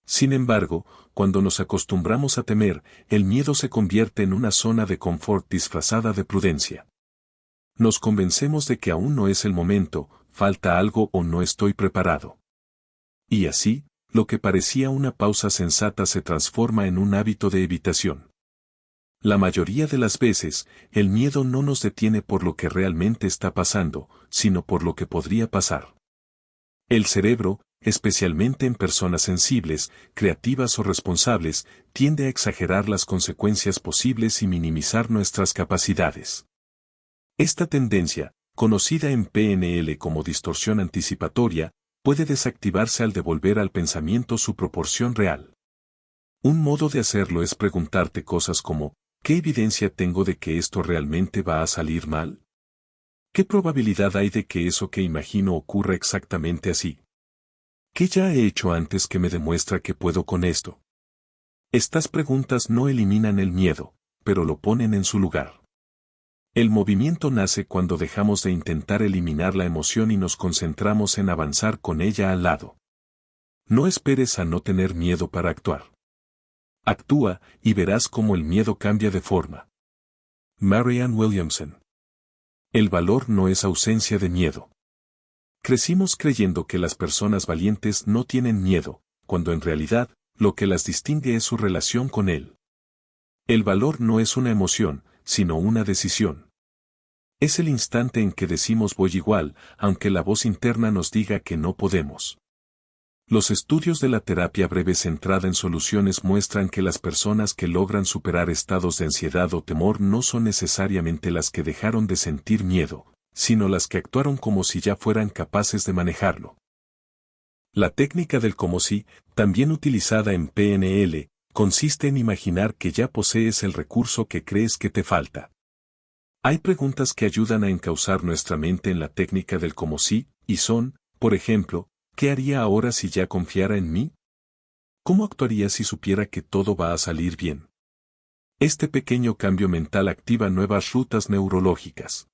Sin embargo, cuando nos acostumbramos a temer, el miedo se convierte en una zona de confort disfrazada de prudencia. Nos convencemos de que aún no es el momento, falta algo o no estoy preparado. Y así, lo que parecía una pausa sensata se transforma en un hábito de evitación. La mayoría de las veces, el miedo no nos detiene por lo que realmente está pasando, sino por lo que podría pasar. El cerebro, especialmente en personas sensibles, creativas o responsables, tiende a exagerar las consecuencias posibles y minimizar nuestras capacidades. Esta tendencia, conocida en PNL como distorsión anticipatoria, puede desactivarse al devolver al pensamiento su proporción real. Un modo de hacerlo es preguntarte cosas como, ¿qué evidencia tengo de que esto realmente va a salir mal? ¿Qué probabilidad hay de que eso que imagino ocurra exactamente así? ¿Qué ya he hecho antes que me demuestra que puedo con esto? Estas preguntas no eliminan el miedo, pero lo ponen en su lugar. El movimiento nace cuando dejamos de intentar eliminar la emoción y nos concentramos en avanzar con ella al lado. No esperes a no tener miedo para actuar. Actúa y verás cómo el miedo cambia de forma. Marianne Williamson. El valor no es ausencia de miedo. Crecimos creyendo que las personas valientes no tienen miedo, cuando en realidad, lo que las distingue es su relación con él. El valor no es una emoción, sino una decisión. Es el instante en que decimos voy igual, aunque la voz interna nos diga que no podemos. Los estudios de la terapia breve centrada en soluciones muestran que las personas que logran superar estados de ansiedad o temor no son necesariamente las que dejaron de sentir miedo, sino las que actuaron como si ya fueran capaces de manejarlo. La técnica del como si, también utilizada en PNL, consiste en imaginar que ya posees el recurso que crees que te falta. Hay preguntas que ayudan a encauzar nuestra mente en la técnica del como si, y son, por ejemplo, ¿qué haría ahora si ya confiara en mí? ¿Cómo actuaría si supiera que todo va a salir bien? Este pequeño cambio mental activa nuevas rutas neurológicas.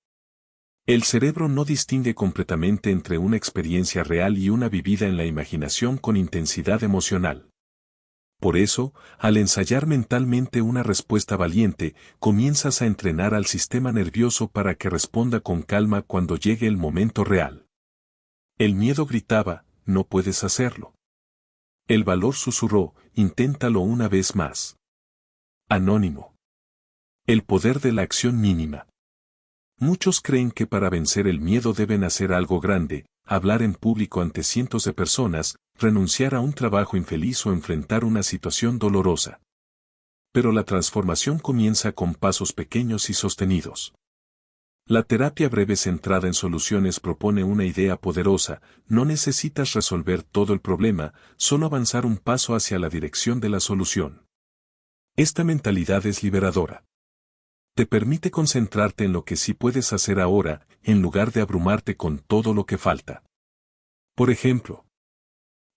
El cerebro no distingue completamente entre una experiencia real y una vivida en la imaginación con intensidad emocional. Por eso, al ensayar mentalmente una respuesta valiente, comienzas a entrenar al sistema nervioso para que responda con calma cuando llegue el momento real. El miedo gritaba, no puedes hacerlo. El valor susurró, inténtalo una vez más. Anónimo. El poder de la acción mínima. Muchos creen que para vencer el miedo deben hacer algo grande, hablar en público ante cientos de personas, renunciar a un trabajo infeliz o enfrentar una situación dolorosa. Pero la transformación comienza con pasos pequeños y sostenidos. La terapia breve centrada en soluciones propone una idea poderosa, no necesitas resolver todo el problema, solo avanzar un paso hacia la dirección de la solución. Esta mentalidad es liberadora. Te permite concentrarte en lo que sí puedes hacer ahora, en lugar de abrumarte con todo lo que falta. Por ejemplo,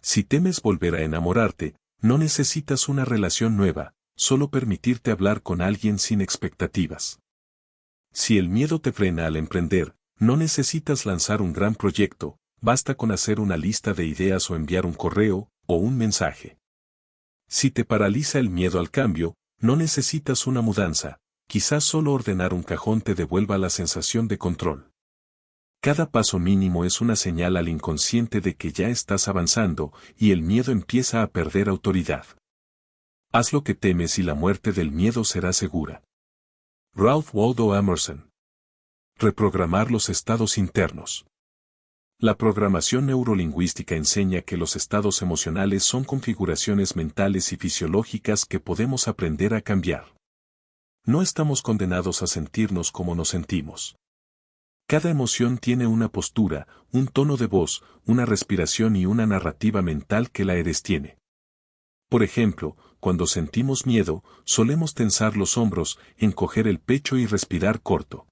si temes volver a enamorarte, no necesitas una relación nueva, solo permitirte hablar con alguien sin expectativas. Si el miedo te frena al emprender, no necesitas lanzar un gran proyecto, basta con hacer una lista de ideas o enviar un correo o un mensaje. Si te paraliza el miedo al cambio, no necesitas una mudanza, quizás solo ordenar un cajón te devuelva la sensación de control. Cada paso mínimo es una señal al inconsciente de que ya estás avanzando y el miedo empieza a perder autoridad. Haz lo que temes y la muerte del miedo será segura. Ralph Waldo Emerson. Reprogramar los estados internos. La programación neurolingüística enseña que los estados emocionales son configuraciones mentales y fisiológicas que podemos aprender a cambiar. No estamos condenados a sentirnos como nos sentimos. Cada emoción tiene una postura, un tono de voz, una respiración y una narrativa mental que la tiene. Por ejemplo, cuando sentimos miedo, solemos tensar los hombros, encoger el pecho y respirar corto.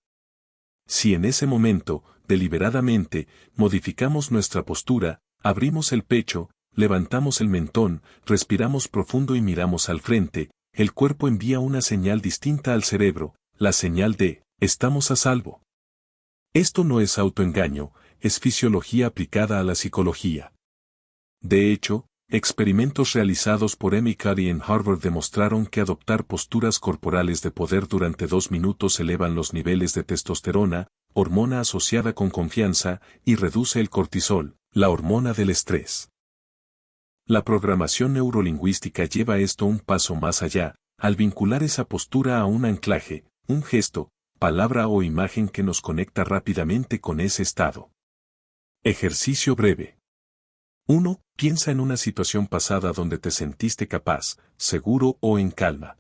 Si en ese momento, deliberadamente, modificamos nuestra postura, abrimos el pecho, levantamos el mentón, respiramos profundo y miramos al frente, el cuerpo envía una señal distinta al cerebro, la señal de, estamos a salvo. Esto no es autoengaño, es fisiología aplicada a la psicología. De hecho, experimentos realizados por Amy Cuddy en Harvard demostraron que adoptar posturas corporales de poder durante 2 minutos elevan los niveles de testosterona, hormona asociada con confianza, y reduce el cortisol, la hormona del estrés. La programación neurolingüística lleva esto un paso más allá, al vincular esa postura a un anclaje, un gesto, palabra o imagen que nos conecta rápidamente con ese estado. Ejercicio breve. 1. Piensa en una situación pasada donde te sentiste capaz, seguro o en calma.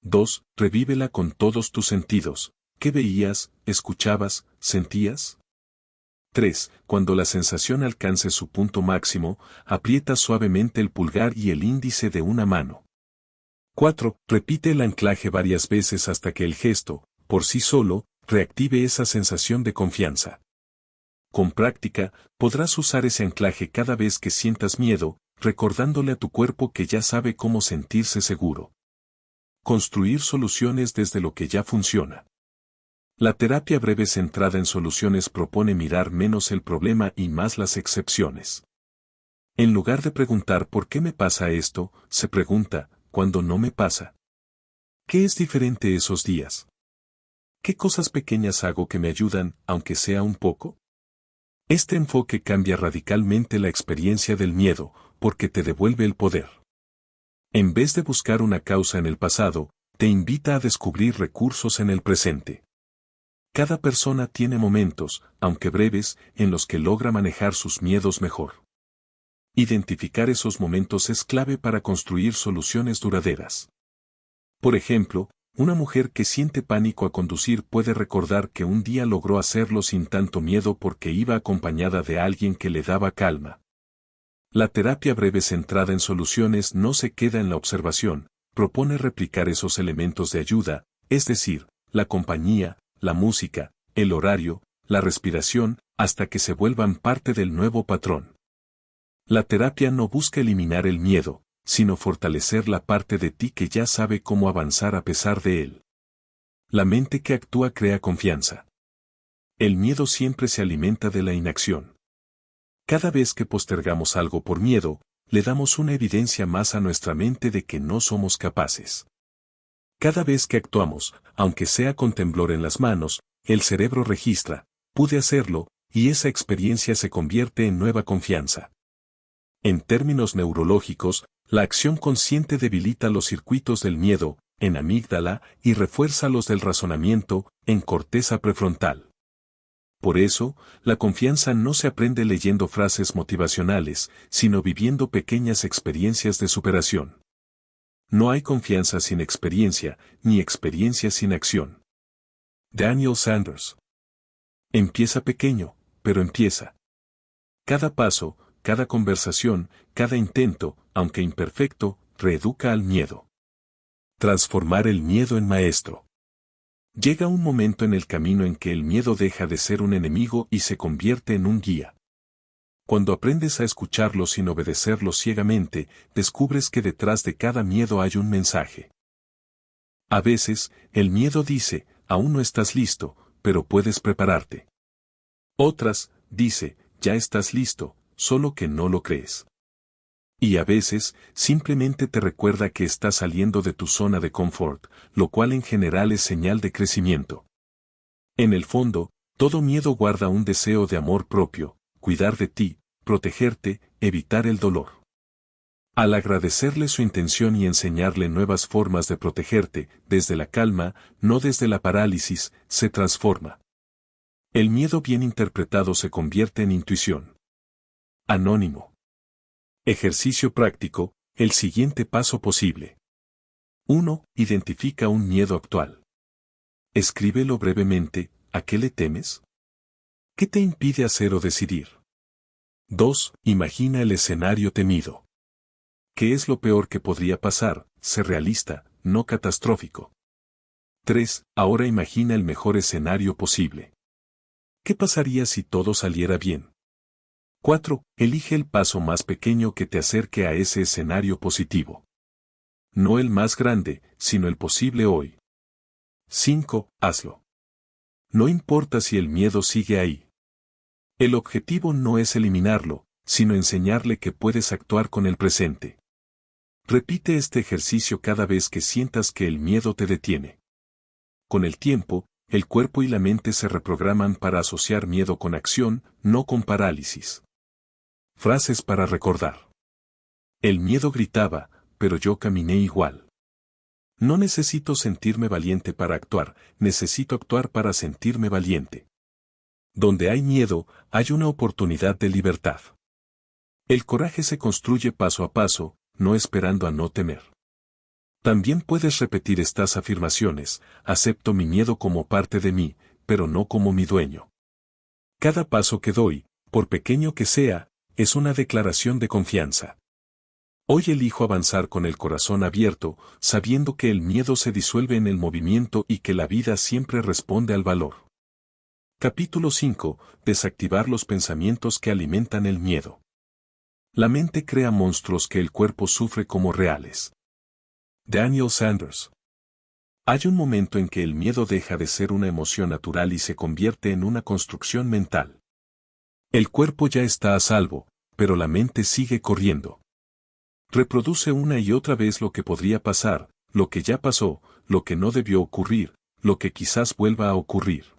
2. Revívela con todos tus sentidos. ¿Qué veías, escuchabas, sentías? 3. Cuando la sensación alcance su punto máximo, aprieta suavemente el pulgar y el índice de una mano. 4. Repite el anclaje varias veces hasta que el gesto, por sí solo, reactive esa sensación de confianza. Con práctica, podrás usar ese anclaje cada vez que sientas miedo, recordándole a tu cuerpo que ya sabe cómo sentirse seguro. Construir soluciones desde lo que ya funciona. La terapia breve centrada en soluciones propone mirar menos el problema y más las excepciones. En lugar de preguntar ¿por qué me pasa esto?, se pregunta, ¿cuándo no me pasa? ¿Qué es diferente esos días? ¿Qué cosas pequeñas hago que me ayudan, aunque sea un poco? Este enfoque cambia radicalmente la experiencia del miedo, porque te devuelve el poder. En vez de buscar una causa en el pasado, te invita a descubrir recursos en el presente. Cada persona tiene momentos, aunque breves, en los que logra manejar sus miedos mejor. Identificar esos momentos es clave para construir soluciones duraderas. Por ejemplo, una mujer que siente pánico a conducir puede recordar que un día logró hacerlo sin tanto miedo porque iba acompañada de alguien que le daba calma. La terapia breve centrada en soluciones no se queda en la observación, propone replicar esos elementos de ayuda, es decir, la compañía, la música, el horario, la respiración, hasta que se vuelvan parte del nuevo patrón. La terapia no busca eliminar el miedo, sino fortalecer la parte de ti que ya sabe cómo avanzar a pesar de él. La mente que actúa crea confianza. El miedo siempre se alimenta de la inacción. Cada vez que postergamos algo por miedo, le damos una evidencia más a nuestra mente de que no somos capaces. Cada vez que actuamos, aunque sea con temblor en las manos, el cerebro registra, pude hacerlo, y esa experiencia se convierte en nueva confianza. En términos neurológicos, la acción consciente debilita los circuitos del miedo, en amígdala, y refuerza los del razonamiento, en corteza prefrontal. Por eso, la confianza no se aprende leyendo frases motivacionales, sino viviendo pequeñas experiencias de superación. No hay confianza sin experiencia, ni experiencia sin acción. Daniel Sanders. Empieza pequeño, pero empieza. Cada paso, cada conversación, cada intento, aunque imperfecto, reeduca al miedo. Transformar el miedo en maestro. Llega un momento en el camino en que el miedo deja de ser un enemigo y se convierte en un guía. Cuando aprendes a escucharlo sin obedecerlo ciegamente, descubres que detrás de cada miedo hay un mensaje. A veces, el miedo dice, aún no estás listo, pero puedes prepararte. Otras, dice, ya estás listo, solo que no lo crees. Y a veces, simplemente te recuerda que estás saliendo de tu zona de confort, lo cual en general es señal de crecimiento. En el fondo, todo miedo guarda un deseo de amor propio, cuidar de ti, protegerte, evitar el dolor. Al agradecerle su intención y enseñarle nuevas formas de protegerte, desde la calma, no desde la parálisis, se transforma. El miedo bien interpretado se convierte en intuición. Anónimo. Ejercicio práctico, el siguiente paso posible. 1. Identifica un miedo actual. Escríbelo brevemente, ¿a qué le temes? ¿Qué te impide hacer o decidir? 2. Imagina el escenario temido. ¿Qué es lo peor que podría pasar? Sé realista, no catastrófico. 3. Ahora imagina el mejor escenario posible. ¿Qué pasaría si todo saliera bien? 4. Elige el paso más pequeño que te acerque a ese escenario positivo. No el más grande, sino el posible hoy. 5. Hazlo. No importa si el miedo sigue ahí. El objetivo no es eliminarlo, sino enseñarle que puedes actuar con el presente. Repite este ejercicio cada vez que sientas que el miedo te detiene. Con el tiempo, el cuerpo y la mente se reprograman para asociar miedo con acción, no con parálisis. Frases para recordar. El miedo gritaba, pero yo caminé igual. No necesito sentirme valiente para actuar, necesito actuar para sentirme valiente. Donde hay miedo, hay una oportunidad de libertad. El coraje se construye paso a paso, no esperando a no temer. También puedes repetir estas afirmaciones: acepto mi miedo como parte de mí, pero no como mi dueño. Cada paso que doy, por pequeño que sea, es una declaración de confianza. Hoy elijo avanzar con el corazón abierto, sabiendo que el miedo se disuelve en el movimiento y que la vida siempre responde al valor. Capítulo 5. Desactivar los pensamientos que alimentan el miedo. La mente crea monstruos que el cuerpo sufre como reales. Daniel Sanders. Hay un momento en que el miedo deja de ser una emoción natural y se convierte en una construcción mental. El cuerpo ya está a salvo, pero la mente sigue corriendo. Reproduce una y otra vez lo que podría pasar, lo que ya pasó, lo que no debió ocurrir, lo que quizás vuelva a ocurrir.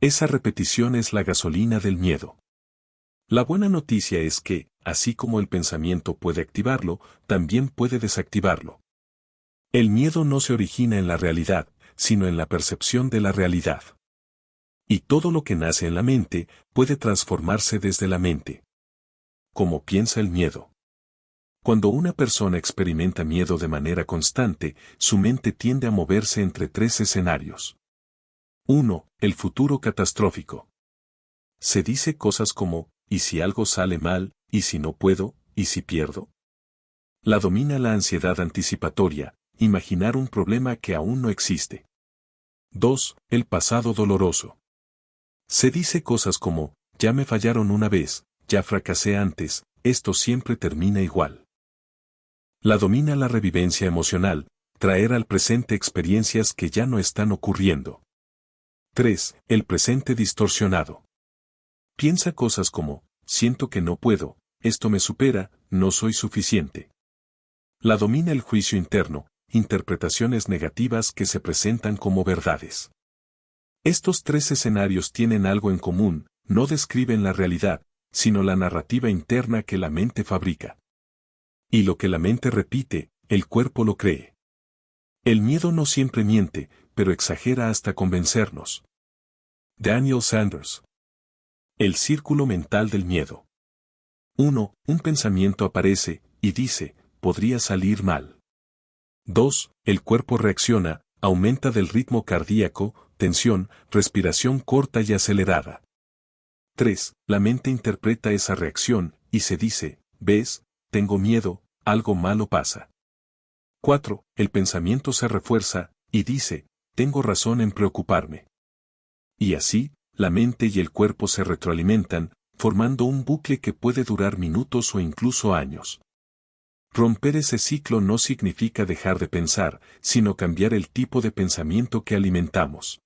Esa repetición es la gasolina del miedo. La buena noticia es que, así como el pensamiento puede activarlo, también puede desactivarlo. El miedo no se origina en la realidad, sino en la percepción de la realidad. Y todo lo que nace en la mente, puede transformarse desde la mente. ¿Cómo piensa el miedo? Cuando una persona experimenta miedo de manera constante, su mente tiende a moverse entre tres escenarios. 1. El futuro catastrófico. Se dice cosas como, ¿y si algo sale mal? ¿Y si no puedo? ¿Y si pierdo? La domina la ansiedad anticipatoria, imaginar un problema que aún no existe. 2. El pasado doloroso. Se dice cosas como, ya me fallaron una vez, ya fracasé antes, esto siempre termina igual. La domina la revivencia emocional, traer al presente experiencias que ya no están ocurriendo. 3. El presente distorsionado. Piensa cosas como, siento que no puedo, esto me supera, no soy suficiente. La domina el juicio interno, interpretaciones negativas que se presentan como verdades. Estos tres escenarios tienen algo en común, no describen la realidad, sino la narrativa interna que la mente fabrica. Y lo que la mente repite, el cuerpo lo cree. El miedo no siempre miente, pero exagera hasta convencernos. Daniel Sanders. El círculo mental del miedo. 1. Un pensamiento aparece, y dice, podría salir mal. 2. El cuerpo reacciona, aumenta del ritmo cardíaco, tensión, respiración corta y acelerada. 3. La mente interpreta esa reacción, y se dice, ¿ves? Tengo miedo, algo malo pasa. 4. El pensamiento se refuerza, y dice, tengo razón en preocuparme. Y así, la mente y el cuerpo se retroalimentan, formando un bucle que puede durar minutos o incluso años. Romper ese ciclo no significa dejar de pensar, sino cambiar el tipo de pensamiento que alimentamos.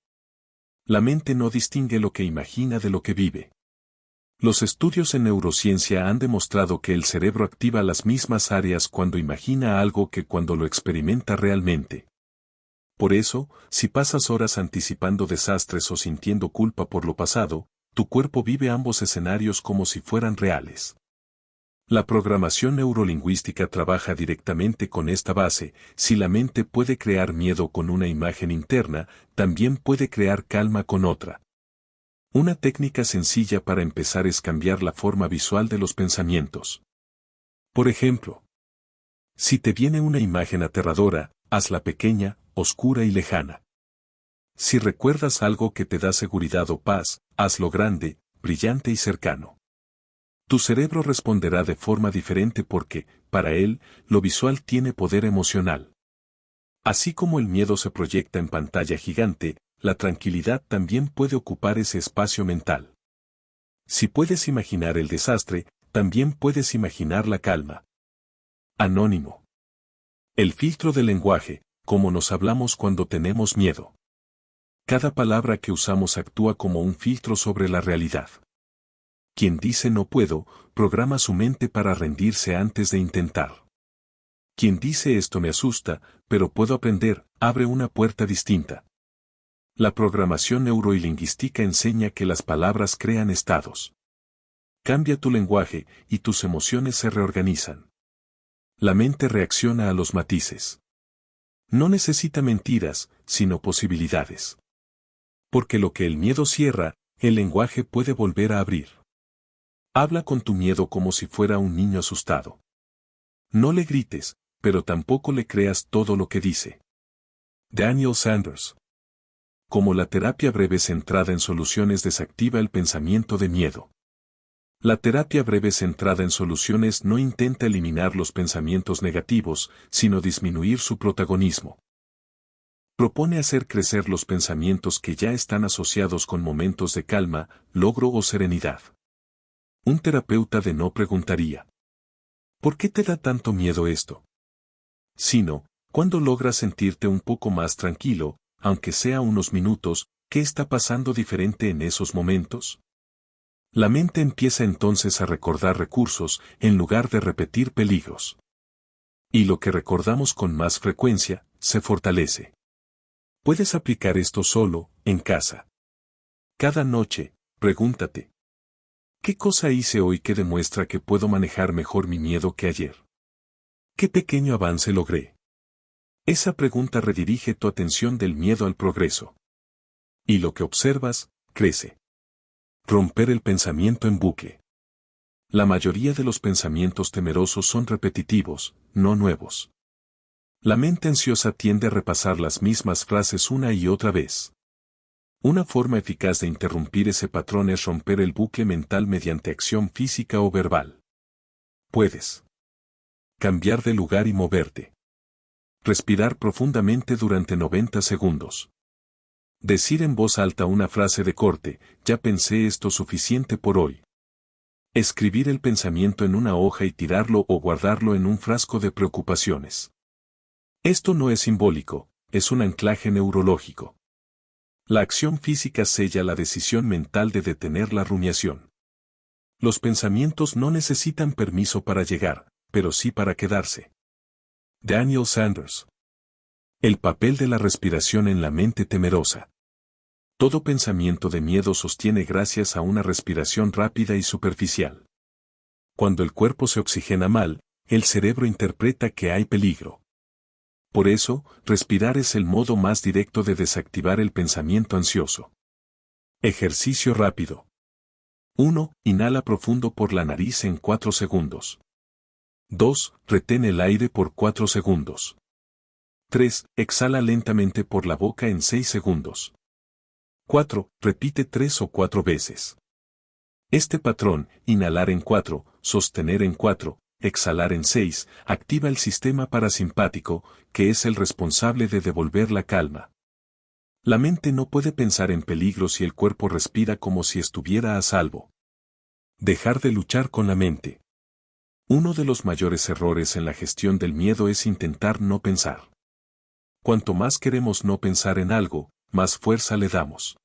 La mente no distingue lo que imagina de lo que vive. Los estudios en neurociencia han demostrado que el cerebro activa las mismas áreas cuando imagina algo que cuando lo experimenta realmente. Por eso, si pasas horas anticipando desastres o sintiendo culpa por lo pasado, tu cuerpo vive ambos escenarios como si fueran reales. La programación neurolingüística trabaja directamente con esta base. Si la mente puede crear miedo con una imagen interna, también puede crear calma con otra. Una técnica sencilla para empezar es cambiar la forma visual de los pensamientos. Por ejemplo, si te viene una imagen aterradora, hazla pequeña, oscura y lejana. Si recuerdas algo que te da seguridad o paz, hazlo grande, brillante y cercano. Tu cerebro responderá de forma diferente porque, para él, lo visual tiene poder emocional. Así como el miedo se proyecta en pantalla gigante, la tranquilidad también puede ocupar ese espacio mental. Si puedes imaginar el desastre, también puedes imaginar la calma. Anónimo. El filtro del lenguaje, como nos hablamos cuando tenemos miedo. Cada palabra que usamos actúa como un filtro sobre la realidad. Quien dice no puedo, programa su mente para rendirse antes de intentar. Quien dice esto me asusta, pero puedo aprender, abre una puerta distinta. La programación neurolingüística enseña que las palabras crean estados. Cambia tu lenguaje y tus emociones se reorganizan. La mente reacciona a los matices. No necesita mentiras, sino posibilidades. Porque lo que el miedo cierra, el lenguaje puede volver a abrir. Habla con tu miedo como si fuera un niño asustado. No le grites, pero tampoco le creas todo lo que dice. Daniel Sanders. Como la terapia breve centrada en soluciones desactiva el pensamiento de miedo. La terapia breve centrada en soluciones no intenta eliminar los pensamientos negativos, sino disminuir su protagonismo. Propone hacer crecer los pensamientos que ya están asociados con momentos de calma, logro o serenidad. Un terapeuta de no preguntaría: ¿por qué te da tanto miedo esto? Sino, ¿cuándo logras sentirte un poco más tranquilo, aunque sea unos minutos? ¿Qué está pasando diferente en esos momentos? La mente empieza entonces a recordar recursos, en lugar de repetir peligros. Y lo que recordamos con más frecuencia, se fortalece. Puedes aplicar esto solo, en casa. Cada noche, pregúntate: ¿qué cosa hice hoy que demuestra que puedo manejar mejor mi miedo que ayer? ¿Qué pequeño avance logré? Esa pregunta redirige tu atención del miedo al progreso. Y lo que observas, crece. Romper el pensamiento en bucle. La mayoría de los pensamientos temerosos son repetitivos, no nuevos. La mente ansiosa tiende a repasar las mismas frases una y otra vez. Una forma eficaz de interrumpir ese patrón es romper el bucle mental mediante acción física o verbal. Puedes cambiar de lugar y moverte. Respirar profundamente durante 90 segundos. Decir en voz alta una frase de corte: ya pensé esto suficiente por hoy. Escribir el pensamiento en una hoja y tirarlo o guardarlo en un frasco de preocupaciones. Esto no es simbólico, es un anclaje neurológico. La acción física sella la decisión mental de detener la rumiación. Los pensamientos no necesitan permiso para llegar, pero sí para quedarse. Daniel Sanders. El papel de la respiración en la mente temerosa. Todo pensamiento de miedo sostiene gracias a una respiración rápida y superficial. Cuando el cuerpo se oxigena mal, el cerebro interpreta que hay peligro. Por eso, respirar es el modo más directo de desactivar el pensamiento ansioso. Ejercicio rápido. 1. Inhala profundo por la nariz en 4 segundos. 2. Retén el aire por 4 segundos. 3. Exhala lentamente por la boca en 6 segundos. 4. Repite 3 o 4 veces. Este patrón, inhalar en 4, sostener en 4, exhalar en 6, activa el sistema parasimpático, que es el responsable de devolver la calma. La mente no puede pensar en peligro si el cuerpo respira como si estuviera a salvo. Dejar de luchar con la mente. Uno de los mayores errores en la gestión del miedo es intentar no pensar. Cuanto más queremos no pensar en algo, más fuerza le damos.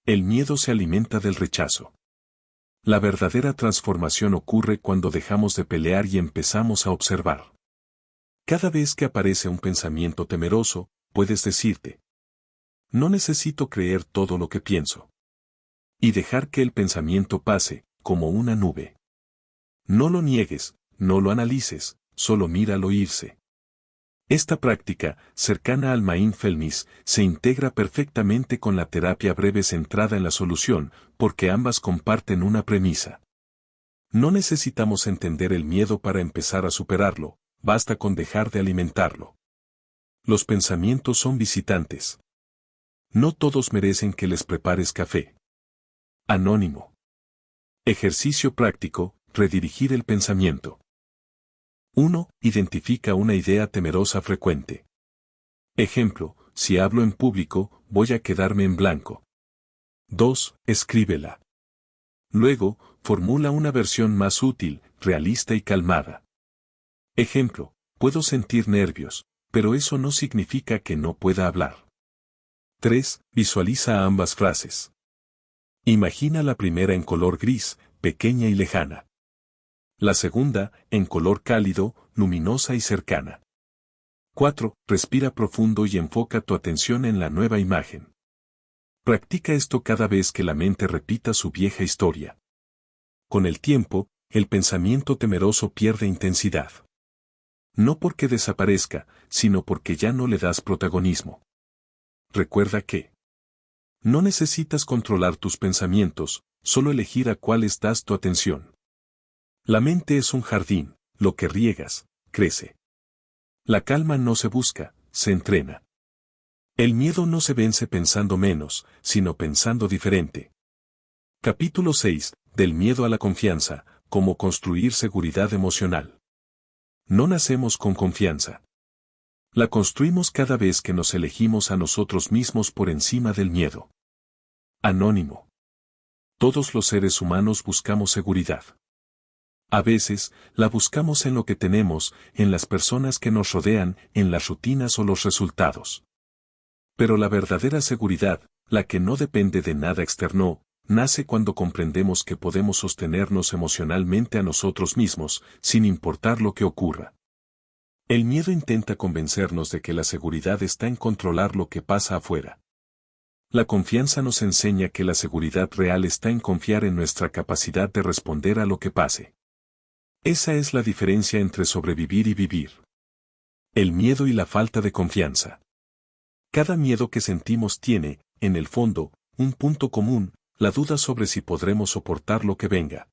El miedo se alimenta del rechazo. La verdadera transformación ocurre cuando dejamos de pelear y empezamos a observar. Cada vez que aparece un pensamiento temeroso, puedes decirte: no necesito creer todo lo que pienso. Y dejar que el pensamiento pase, como una nube. No lo niegues, no lo analices, solo míralo irse. Esta práctica, cercana al mindfulness, se integra perfectamente con la terapia breve centrada en la solución, porque ambas comparten una premisa. No necesitamos entender el miedo para empezar a superarlo, basta con dejar de alimentarlo. Los pensamientos son visitantes. No todos merecen que les prepares café. Anónimo. Ejercicio práctico, redirigir el pensamiento. 1. Identifica una idea temerosa frecuente. Ejemplo: si hablo en público, voy a quedarme en blanco. 2. Escríbela. Luego, formula una versión más útil, realista y calmada. Ejemplo: puedo sentir nervios, pero eso no significa que no pueda hablar. 3. Visualiza ambas frases. Imagina la primera en color gris, pequeña y lejana. La segunda, en color cálido, luminosa y cercana. 4. Respira profundo y enfoca tu atención en la nueva imagen. Practica esto cada vez que la mente repita su vieja historia. Con el tiempo, el pensamiento temeroso pierde intensidad. No porque desaparezca, sino porque ya no le das protagonismo. Recuerda que no necesitas controlar tus pensamientos, solo elegir a cuáles das tu atención. La mente es un jardín, lo que riegas, crece. La calma no se busca, se entrena. El miedo no se vence pensando menos, sino pensando diferente. Capítulo 6. Del miedo a la confianza, cómo construir seguridad emocional. No nacemos con confianza. La construimos cada vez que nos elegimos a nosotros mismos por encima del miedo. Anónimo. Todos los seres humanos buscamos seguridad. A veces, la buscamos en lo que tenemos, en las personas que nos rodean, en las rutinas o los resultados. Pero la verdadera seguridad, la que no depende de nada externo, nace cuando comprendemos que podemos sostenernos emocionalmente a nosotros mismos, sin importar lo que ocurra. El miedo intenta convencernos de que la seguridad está en controlar lo que pasa afuera. La confianza nos enseña que la seguridad real está en confiar en nuestra capacidad de responder a lo que pase. Esa es la diferencia entre sobrevivir y vivir. El miedo y la falta de confianza. Cada miedo que sentimos tiene, en el fondo, un punto común: la duda sobre si podremos soportar lo que venga.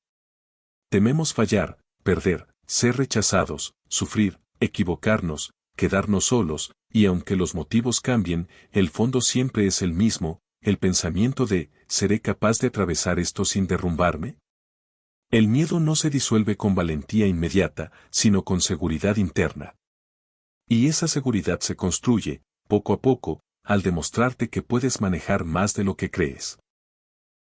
Tememos fallar, perder, ser rechazados, sufrir, equivocarnos, quedarnos solos, y aunque los motivos cambien, el fondo siempre es el mismo, el pensamiento de: ¿seré capaz de atravesar esto sin derrumbarme? El miedo no se disuelve con valentía inmediata, sino con seguridad interna. Y esa seguridad se construye, poco a poco, al demostrarte que puedes manejar más de lo que crees.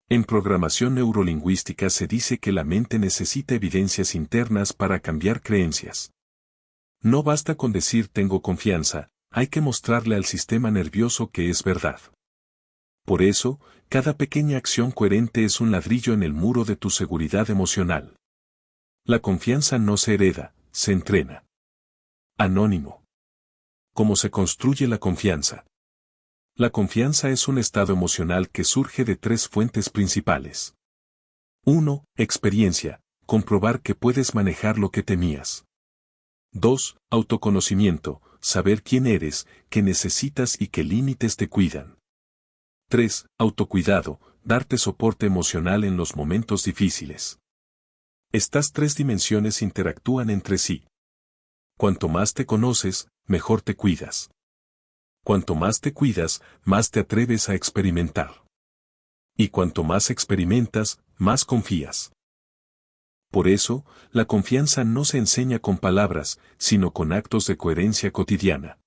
En programación neurolingüística se dice que la mente necesita evidencias internas para cambiar creencias. No basta con decir tengo confianza, hay que mostrarle al sistema nervioso que es verdad. Por eso, cada pequeña acción coherente es un ladrillo en el muro de tu seguridad emocional. La confianza no se hereda, se entrena. Anónimo. ¿Cómo se construye la confianza? La confianza es un estado emocional que surge de 3 fuentes principales. 1. Experiencia, comprobar que puedes manejar lo que temías. 2. Autoconocimiento, saber quién eres, qué necesitas y qué límites te cuidan. 3. Autocuidado, darte soporte emocional en los momentos difíciles. Estas 3 dimensiones interactúan entre sí. Cuanto más te conoces, mejor te cuidas. Cuanto más te cuidas, más te atreves a experimentar. Y cuanto más experimentas, más confías. Por eso, la confianza no se enseña con palabras, sino con actos de coherencia cotidiana.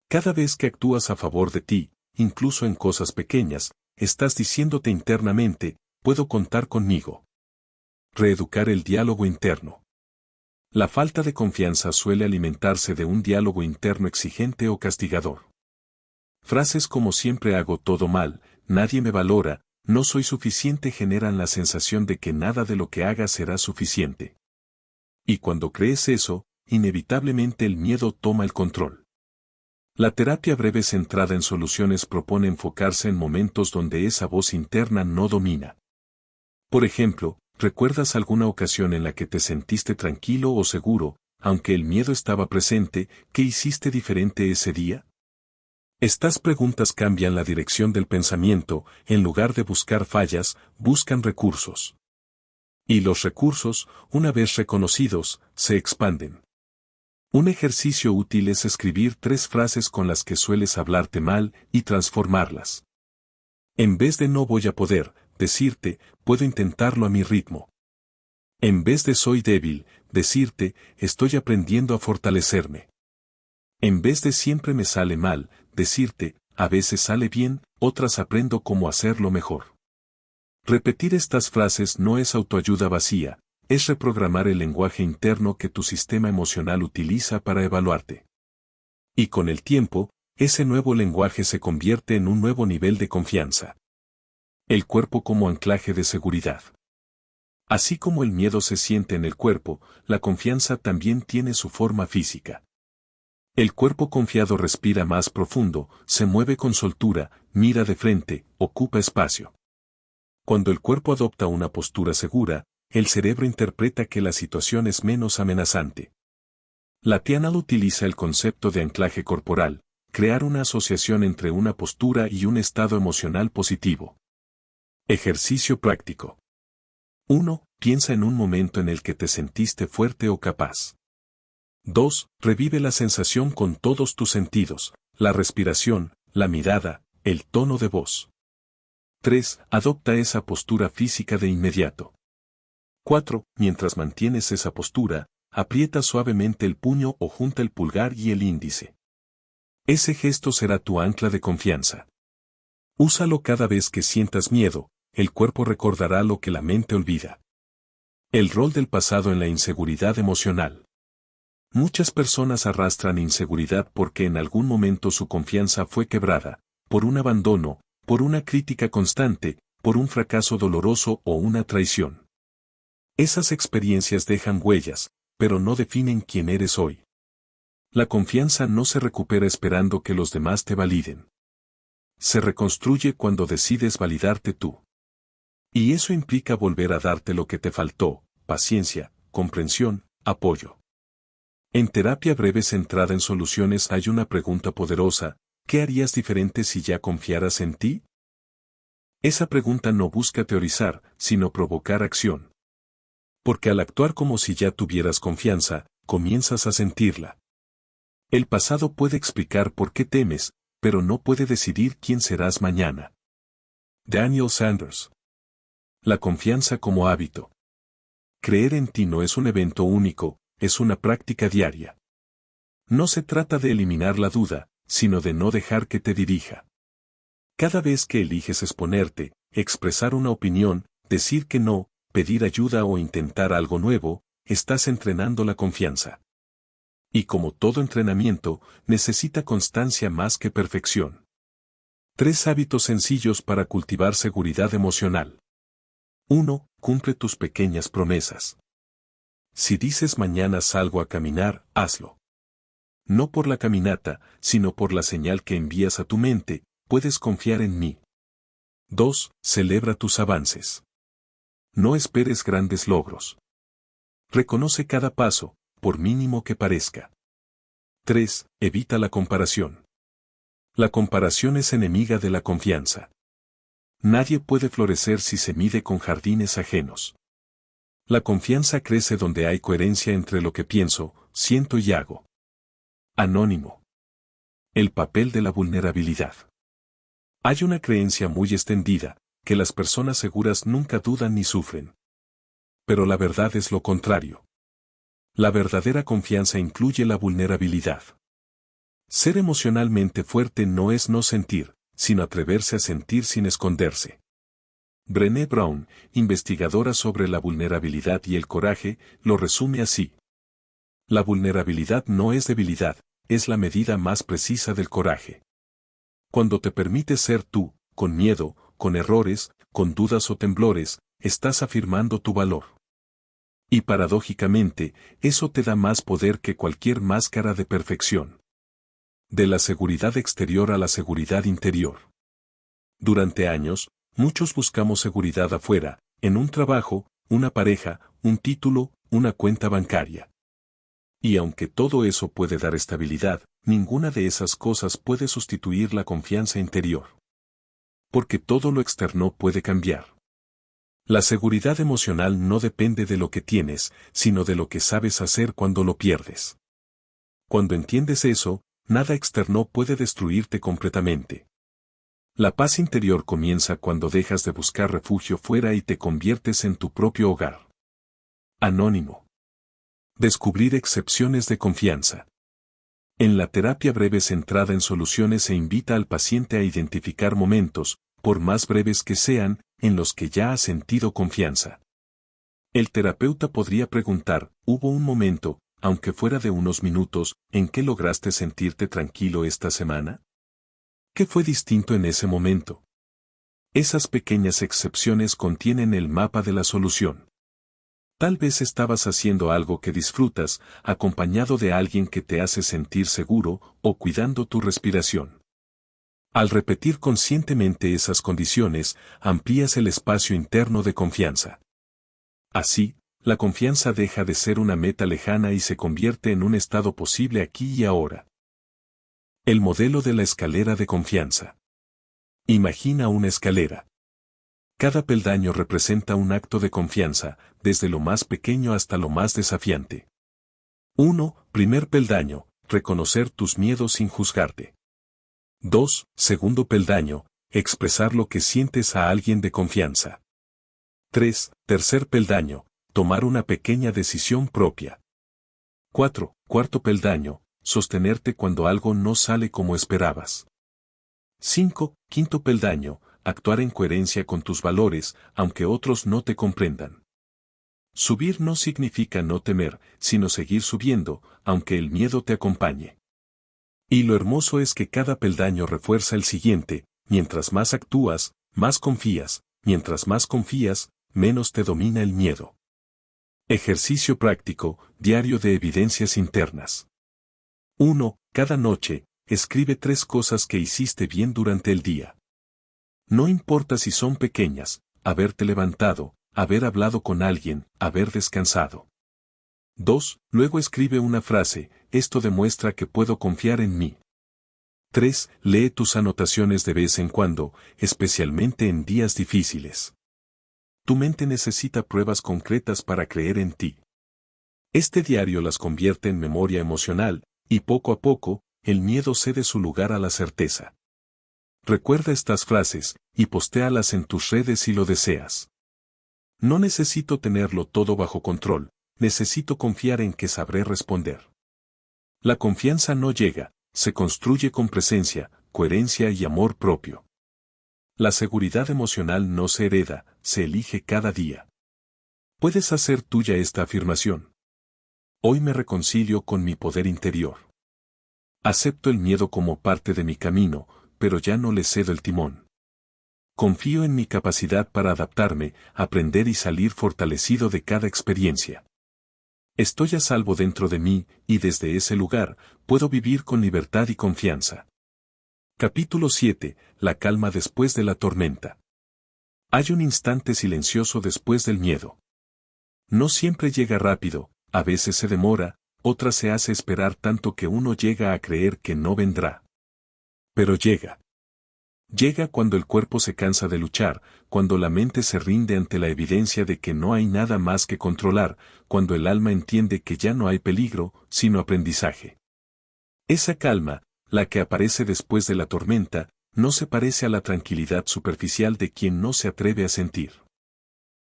Cada vez que actúas a favor de ti, incluso en cosas pequeñas, estás diciéndote internamente, puedo contar conmigo. Reeducar el diálogo interno. La falta de confianza suele alimentarse de un diálogo interno exigente o castigador. Frases como siempre hago todo mal, nadie me valora, no soy suficiente generan la sensación de que nada de lo que hagas será suficiente. Y cuando crees eso, inevitablemente el miedo toma el control. La terapia breve centrada en soluciones propone enfocarse en momentos donde esa voz interna no domina. Por ejemplo, ¿recuerdas alguna ocasión en la que te sentiste tranquilo o seguro, aunque el miedo estaba presente? ¿Qué hiciste diferente ese día? Estas preguntas cambian la dirección del pensamiento, en lugar de buscar fallas, buscan recursos. Y los recursos, una vez reconocidos, se expanden. Un ejercicio útil es escribir 3 frases con las que sueles hablarte mal y transformarlas. En vez de no voy a poder, decirte, puedo intentarlo a mi ritmo. En vez de soy débil, decirte, estoy aprendiendo a fortalecerme. En vez de siempre me sale mal, decirte, a veces sale bien, otras aprendo cómo hacerlo mejor. Repetir estas frases no es autoayuda vacía, es reprogramar el lenguaje interno que tu sistema emocional utiliza para evaluarte. Y con el tiempo, ese nuevo lenguaje se convierte en un nuevo nivel de confianza. El cuerpo como anclaje de seguridad. Así como el miedo se siente en el cuerpo, la confianza también tiene su forma física. El cuerpo confiado respira más profundo, se mueve con soltura, mira de frente, ocupa espacio. Cuando el cuerpo adopta una postura segura, el cerebro interpreta que la situación es menos amenazante. La TNL utiliza el concepto de anclaje corporal, crear una asociación entre una postura y un estado emocional positivo. Ejercicio práctico. 1. Piensa en un momento en el que te sentiste fuerte o capaz. 2. Revive la sensación con todos tus sentidos, la respiración, la mirada, el tono de voz. 3. Adopta esa postura física de inmediato. 4. Mientras mantienes esa postura, aprieta suavemente el puño o junta el pulgar y el índice. Ese gesto será tu ancla de confianza. Úsalo cada vez que sientas miedo, el cuerpo recordará lo que la mente olvida. El rol del pasado en la inseguridad emocional. Muchas personas arrastran inseguridad porque en algún momento su confianza fue quebrada, por un abandono, por una crítica constante, por un fracaso doloroso o una traición. Esas experiencias dejan huellas, pero no definen quién eres hoy. La confianza no se recupera esperando que los demás te validen. Se reconstruye cuando decides validarte tú. Y eso implica volver a darte lo que te faltó, paciencia, comprensión, apoyo. En terapia breve centrada en soluciones hay una pregunta poderosa: ¿qué harías diferente si ya confiaras en ti? Esa pregunta no busca teorizar, sino provocar acción. Porque al actuar como si ya tuvieras confianza, comienzas a sentirla. El pasado puede explicar por qué temes, pero no puede decidir quién serás mañana. Daniel Sanders. La confianza como hábito. Creer en ti no es un evento único, es una práctica diaria. No se trata de eliminar la duda, sino de no dejar que te dirija. Cada vez que eliges exponerte, expresar una opinión, decir que no, pedir ayuda o intentar algo nuevo, estás entrenando la confianza. Y como todo entrenamiento, necesita constancia más que perfección. 3 hábitos sencillos para cultivar seguridad emocional. 1. Cumple tus pequeñas promesas. Si dices mañana salgo a caminar, hazlo. No por la caminata, sino por la señal que envías a tu mente, puedes confiar en mí. 2. Celebra tus avances. No esperes grandes logros. Reconoce cada paso, por mínimo que parezca. 3. Evita la comparación. La comparación es enemiga de la confianza. Nadie puede florecer si se mide con jardines ajenos. La confianza crece donde hay coherencia entre lo que pienso, siento y hago. Anónimo. El papel de la vulnerabilidad. Hay una creencia muy extendida, que las personas seguras nunca dudan ni sufren. Pero la verdad es lo contrario. La verdadera confianza incluye la vulnerabilidad. Ser emocionalmente fuerte no es no sentir, sino atreverse a sentir sin esconderse. Brené Brown, investigadora sobre la vulnerabilidad y el coraje, lo resume así. La vulnerabilidad no es debilidad, es la medida más precisa del coraje. Cuando te permites ser tú, con miedo, con errores, con dudas o temblores, estás afirmando tu valor. Y paradójicamente, eso te da más poder que cualquier máscara de perfección. De la seguridad exterior a la seguridad interior. Durante años, muchos buscamos seguridad afuera, en un trabajo, una pareja, un título, una cuenta bancaria. Y aunque todo eso puede dar estabilidad, ninguna de esas cosas puede sustituir la confianza interior. Porque todo lo externo puede cambiar. La seguridad emocional no depende de lo que tienes, sino de lo que sabes hacer cuando lo pierdes. Cuando entiendes eso, nada externo puede destruirte completamente. La paz interior comienza cuando dejas de buscar refugio fuera y te conviertes en tu propio hogar. Anónimo. Descubrir excepciones de confianza. En la terapia breve centrada en soluciones se invita al paciente a identificar momentos, por más breves que sean, en los que ya ha sentido confianza. El terapeuta podría preguntar, ¿hubo un momento, aunque fuera de unos minutos, en que lograste sentirte tranquilo esta semana? ¿Qué fue distinto en ese momento? Esas pequeñas excepciones contienen el mapa de la solución. Tal vez estabas haciendo algo que disfrutas, acompañado de alguien que te hace sentir seguro, o cuidando tu respiración. Al repetir conscientemente esas condiciones, amplías el espacio interno de confianza. Así, la confianza deja de ser una meta lejana y se convierte en un estado posible aquí y ahora. El modelo de la escalera de confianza. Imagina una escalera. Cada peldaño representa un acto de confianza, desde lo más pequeño hasta lo más desafiante. 1. Primer peldaño, reconocer tus miedos sin juzgarte. 2. Segundo peldaño, expresar lo que sientes a alguien de confianza. 3. Tercer peldaño, tomar una pequeña decisión propia. 4. Cuarto peldaño, sostenerte cuando algo no sale como esperabas. 5. Quinto peldaño, actuar en coherencia con tus valores, aunque otros no te comprendan. Subir no significa no temer, sino seguir subiendo, aunque el miedo te acompañe. Y lo hermoso es que cada peldaño refuerza el siguiente, mientras más actúas, más confías, mientras más confías, menos te domina el miedo. Ejercicio práctico, diario de evidencias internas. 1. Cada noche, escribe 3 cosas que hiciste bien durante el día. No importa si son pequeñas, haberte levantado, haber hablado con alguien, haber descansado. 2. Luego escribe una frase, esto demuestra que puedo confiar en mí. 3. Lee tus anotaciones de vez en cuando, especialmente en días difíciles. Tu mente necesita pruebas concretas para creer en ti. Este diario las convierte en memoria emocional, y poco a poco, el miedo cede su lugar a la certeza. Recuerda estas frases, y postéalas en tus redes si lo deseas. No necesito tenerlo todo bajo control, necesito confiar en que sabré responder. La confianza no llega, se construye con presencia, coherencia y amor propio. La seguridad emocional no se hereda, se elige cada día. Puedes hacer tuya esta afirmación. Hoy me reconcilio con mi poder interior. Acepto el miedo como parte de mi camino, pero ya no le cedo el timón. Confío en mi capacidad para adaptarme, aprender y salir fortalecido de cada experiencia. Estoy a salvo dentro de mí, y desde ese lugar, puedo vivir con libertad y confianza. Capítulo 7. La calma después de la tormenta. Hay un instante silencioso después del miedo. No siempre llega rápido, a veces se demora, otras se hace esperar tanto que uno llega a creer que no vendrá. Pero llega. Llega cuando el cuerpo se cansa de luchar, cuando la mente se rinde ante la evidencia de que no hay nada más que controlar, cuando el alma entiende que ya no hay peligro, sino aprendizaje. Esa calma, la que aparece después de la tormenta, no se parece a la tranquilidad superficial de quien no se atreve a sentir.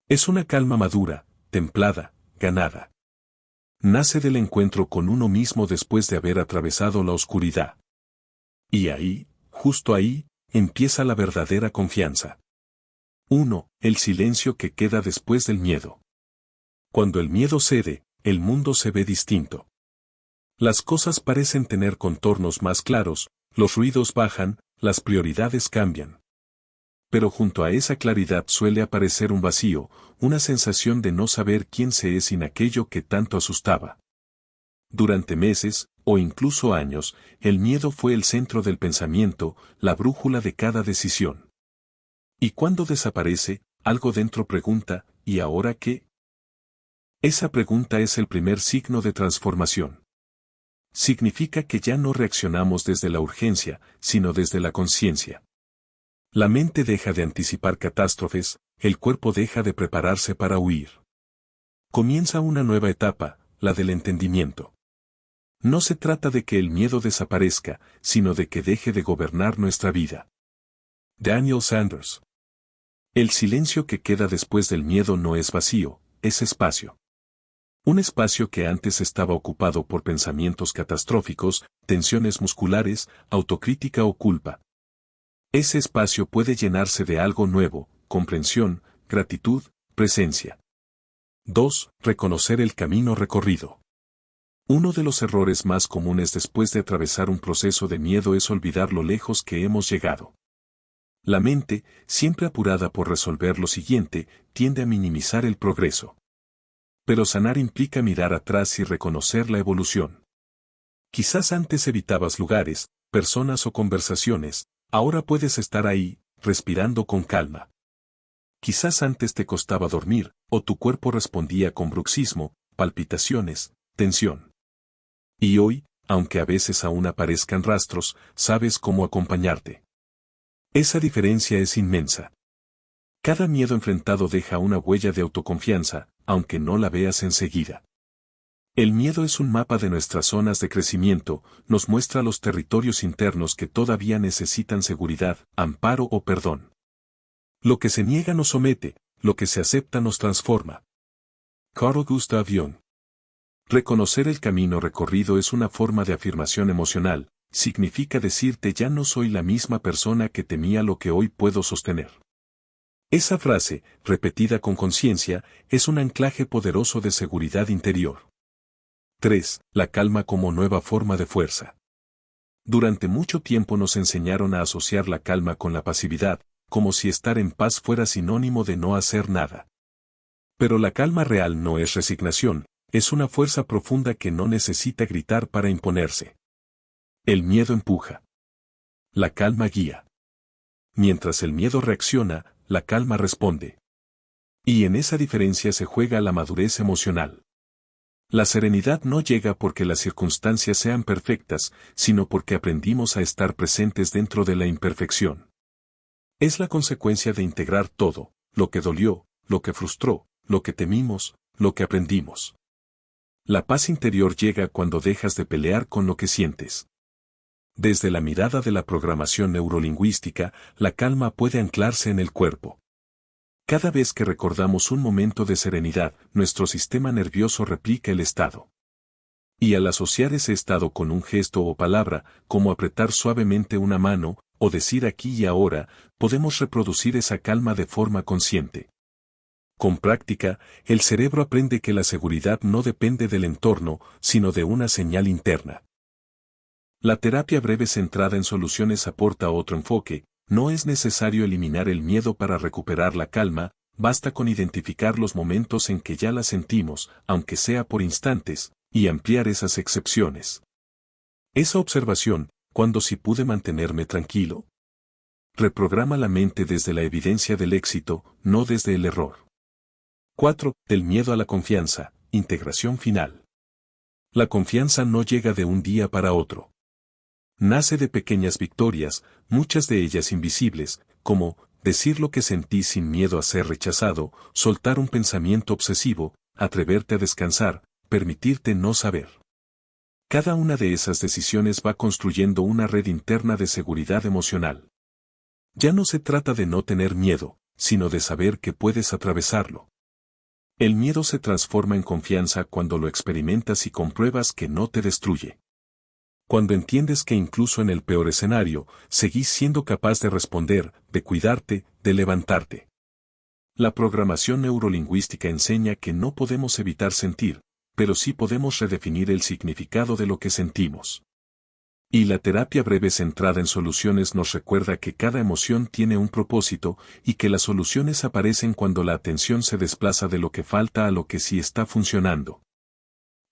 Es una calma madura, templada, ganada. Nace del encuentro con uno mismo después de haber atravesado la oscuridad. Y ahí, justo ahí, empieza la verdadera confianza. 1. El silencio que queda después del miedo. Cuando el miedo cede, el mundo se ve distinto. Las cosas parecen tener contornos más claros, los ruidos bajan, las prioridades cambian. Pero junto a esa claridad suele aparecer un vacío, una sensación de no saber quién se es sin aquello que tanto asustaba. Durante meses, o incluso años, el miedo fue el centro del pensamiento, la brújula de cada decisión. Y cuando desaparece, algo dentro pregunta, ¿y ahora qué? Esa pregunta es el primer signo de transformación. Significa que ya no reaccionamos desde la urgencia, sino desde la conciencia. La mente deja de anticipar catástrofes, el cuerpo deja de prepararse para huir. Comienza una nueva etapa, la del entendimiento. No se trata de que el miedo desaparezca, sino de que deje de gobernar nuestra vida. Daniel Sanders. El silencio que queda después del miedo no es vacío, es espacio. Un espacio que antes estaba ocupado por pensamientos catastróficos, tensiones musculares, autocrítica o culpa. Ese espacio puede llenarse de algo nuevo, comprensión, gratitud, presencia. 2. Reconocer el camino recorrido. Uno de los errores más comunes después de atravesar un proceso de miedo es olvidar lo lejos que hemos llegado. La mente, siempre apurada por resolver lo siguiente, tiende a minimizar el progreso. Pero sanar implica mirar atrás y reconocer la evolución. Quizás antes evitabas lugares, personas o conversaciones, ahora puedes estar ahí, respirando con calma. Quizás antes te costaba dormir, o tu cuerpo respondía con bruxismo, palpitaciones, tensión. Y hoy, aunque a veces aún aparezcan rastros, sabes cómo acompañarte. Esa diferencia es inmensa. Cada miedo enfrentado deja una huella de autoconfianza, aunque no la veas enseguida. El miedo es un mapa de nuestras zonas de crecimiento, nos muestra los territorios internos que todavía necesitan seguridad, amparo o perdón. Lo que se niega nos somete, lo que se acepta nos transforma. Carl Gustav Jung. Reconocer el camino recorrido es una forma de afirmación emocional, significa decirte ya no soy la misma persona que temía lo que hoy puedo sostener. Esa frase, repetida con conciencia, es un anclaje poderoso de seguridad interior. 3. La calma como nueva forma de fuerza. Durante mucho tiempo nos enseñaron a asociar la calma con la pasividad, como si estar en paz fuera sinónimo de no hacer nada. Pero la calma real no es resignación, es una fuerza profunda que no necesita gritar para imponerse. El miedo empuja. La calma guía. Mientras el miedo reacciona, la calma responde. Y en esa diferencia se juega la madurez emocional. La serenidad no llega porque las circunstancias sean perfectas, sino porque aprendimos a estar presentes dentro de la imperfección. Es la consecuencia de integrar todo, lo que dolió, lo que frustró, lo que temimos, lo que aprendimos. La paz interior llega cuando dejas de pelear con lo que sientes. Desde la mirada de la programación neurolingüística, la calma puede anclarse en el cuerpo. Cada vez que recordamos un momento de serenidad, nuestro sistema nervioso replica el estado. Y al asociar ese estado con un gesto o palabra, como apretar suavemente una mano, o decir aquí y ahora, podemos reproducir esa calma de forma consciente. Con práctica, el cerebro aprende que la seguridad no depende del entorno, sino de una señal interna. La terapia breve centrada en soluciones aporta otro enfoque. No es necesario eliminar el miedo para recuperar la calma, basta con identificar los momentos en que ya la sentimos, aunque sea por instantes, y ampliar esas excepciones. Esa observación, ¿cuándo sí pude mantenerme tranquilo? Reprograma la mente desde la evidencia del éxito, no desde el error. 4. Del miedo a la confianza, integración final. La confianza no llega de un día para otro. Nace de pequeñas victorias, muchas de ellas invisibles, como decir lo que sentí sin miedo a ser rechazado, soltar un pensamiento obsesivo, atreverte a descansar, permitirte no saber. Cada una de esas decisiones va construyendo una red interna de seguridad emocional. Ya no se trata de no tener miedo, sino de saber que puedes atravesarlo. El miedo se transforma en confianza cuando lo experimentas y compruebas que no te destruye. Cuando entiendes que incluso en el peor escenario, seguís siendo capaz de responder, de cuidarte, de levantarte. La programación neurolingüística enseña que no podemos evitar sentir, pero sí podemos redefinir el significado de lo que sentimos. Y la terapia breve centrada en soluciones nos recuerda que cada emoción tiene un propósito y que las soluciones aparecen cuando la atención se desplaza de lo que falta a lo que sí está funcionando.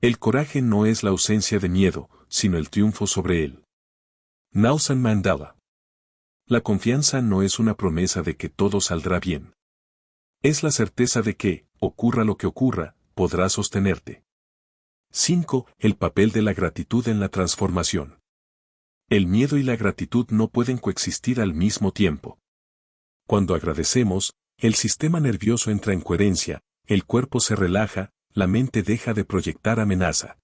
El coraje no es la ausencia de miedo, sino el triunfo sobre él. Nelson Mandela. La confianza no es una promesa de que todo saldrá bien. Es la certeza de que, ocurra lo que ocurra, podrás sostenerte. 5. El papel de la gratitud en la transformación. El miedo y la gratitud no pueden coexistir al mismo tiempo. Cuando agradecemos, el sistema nervioso entra en coherencia, el cuerpo se relaja, la mente deja de proyectar amenaza.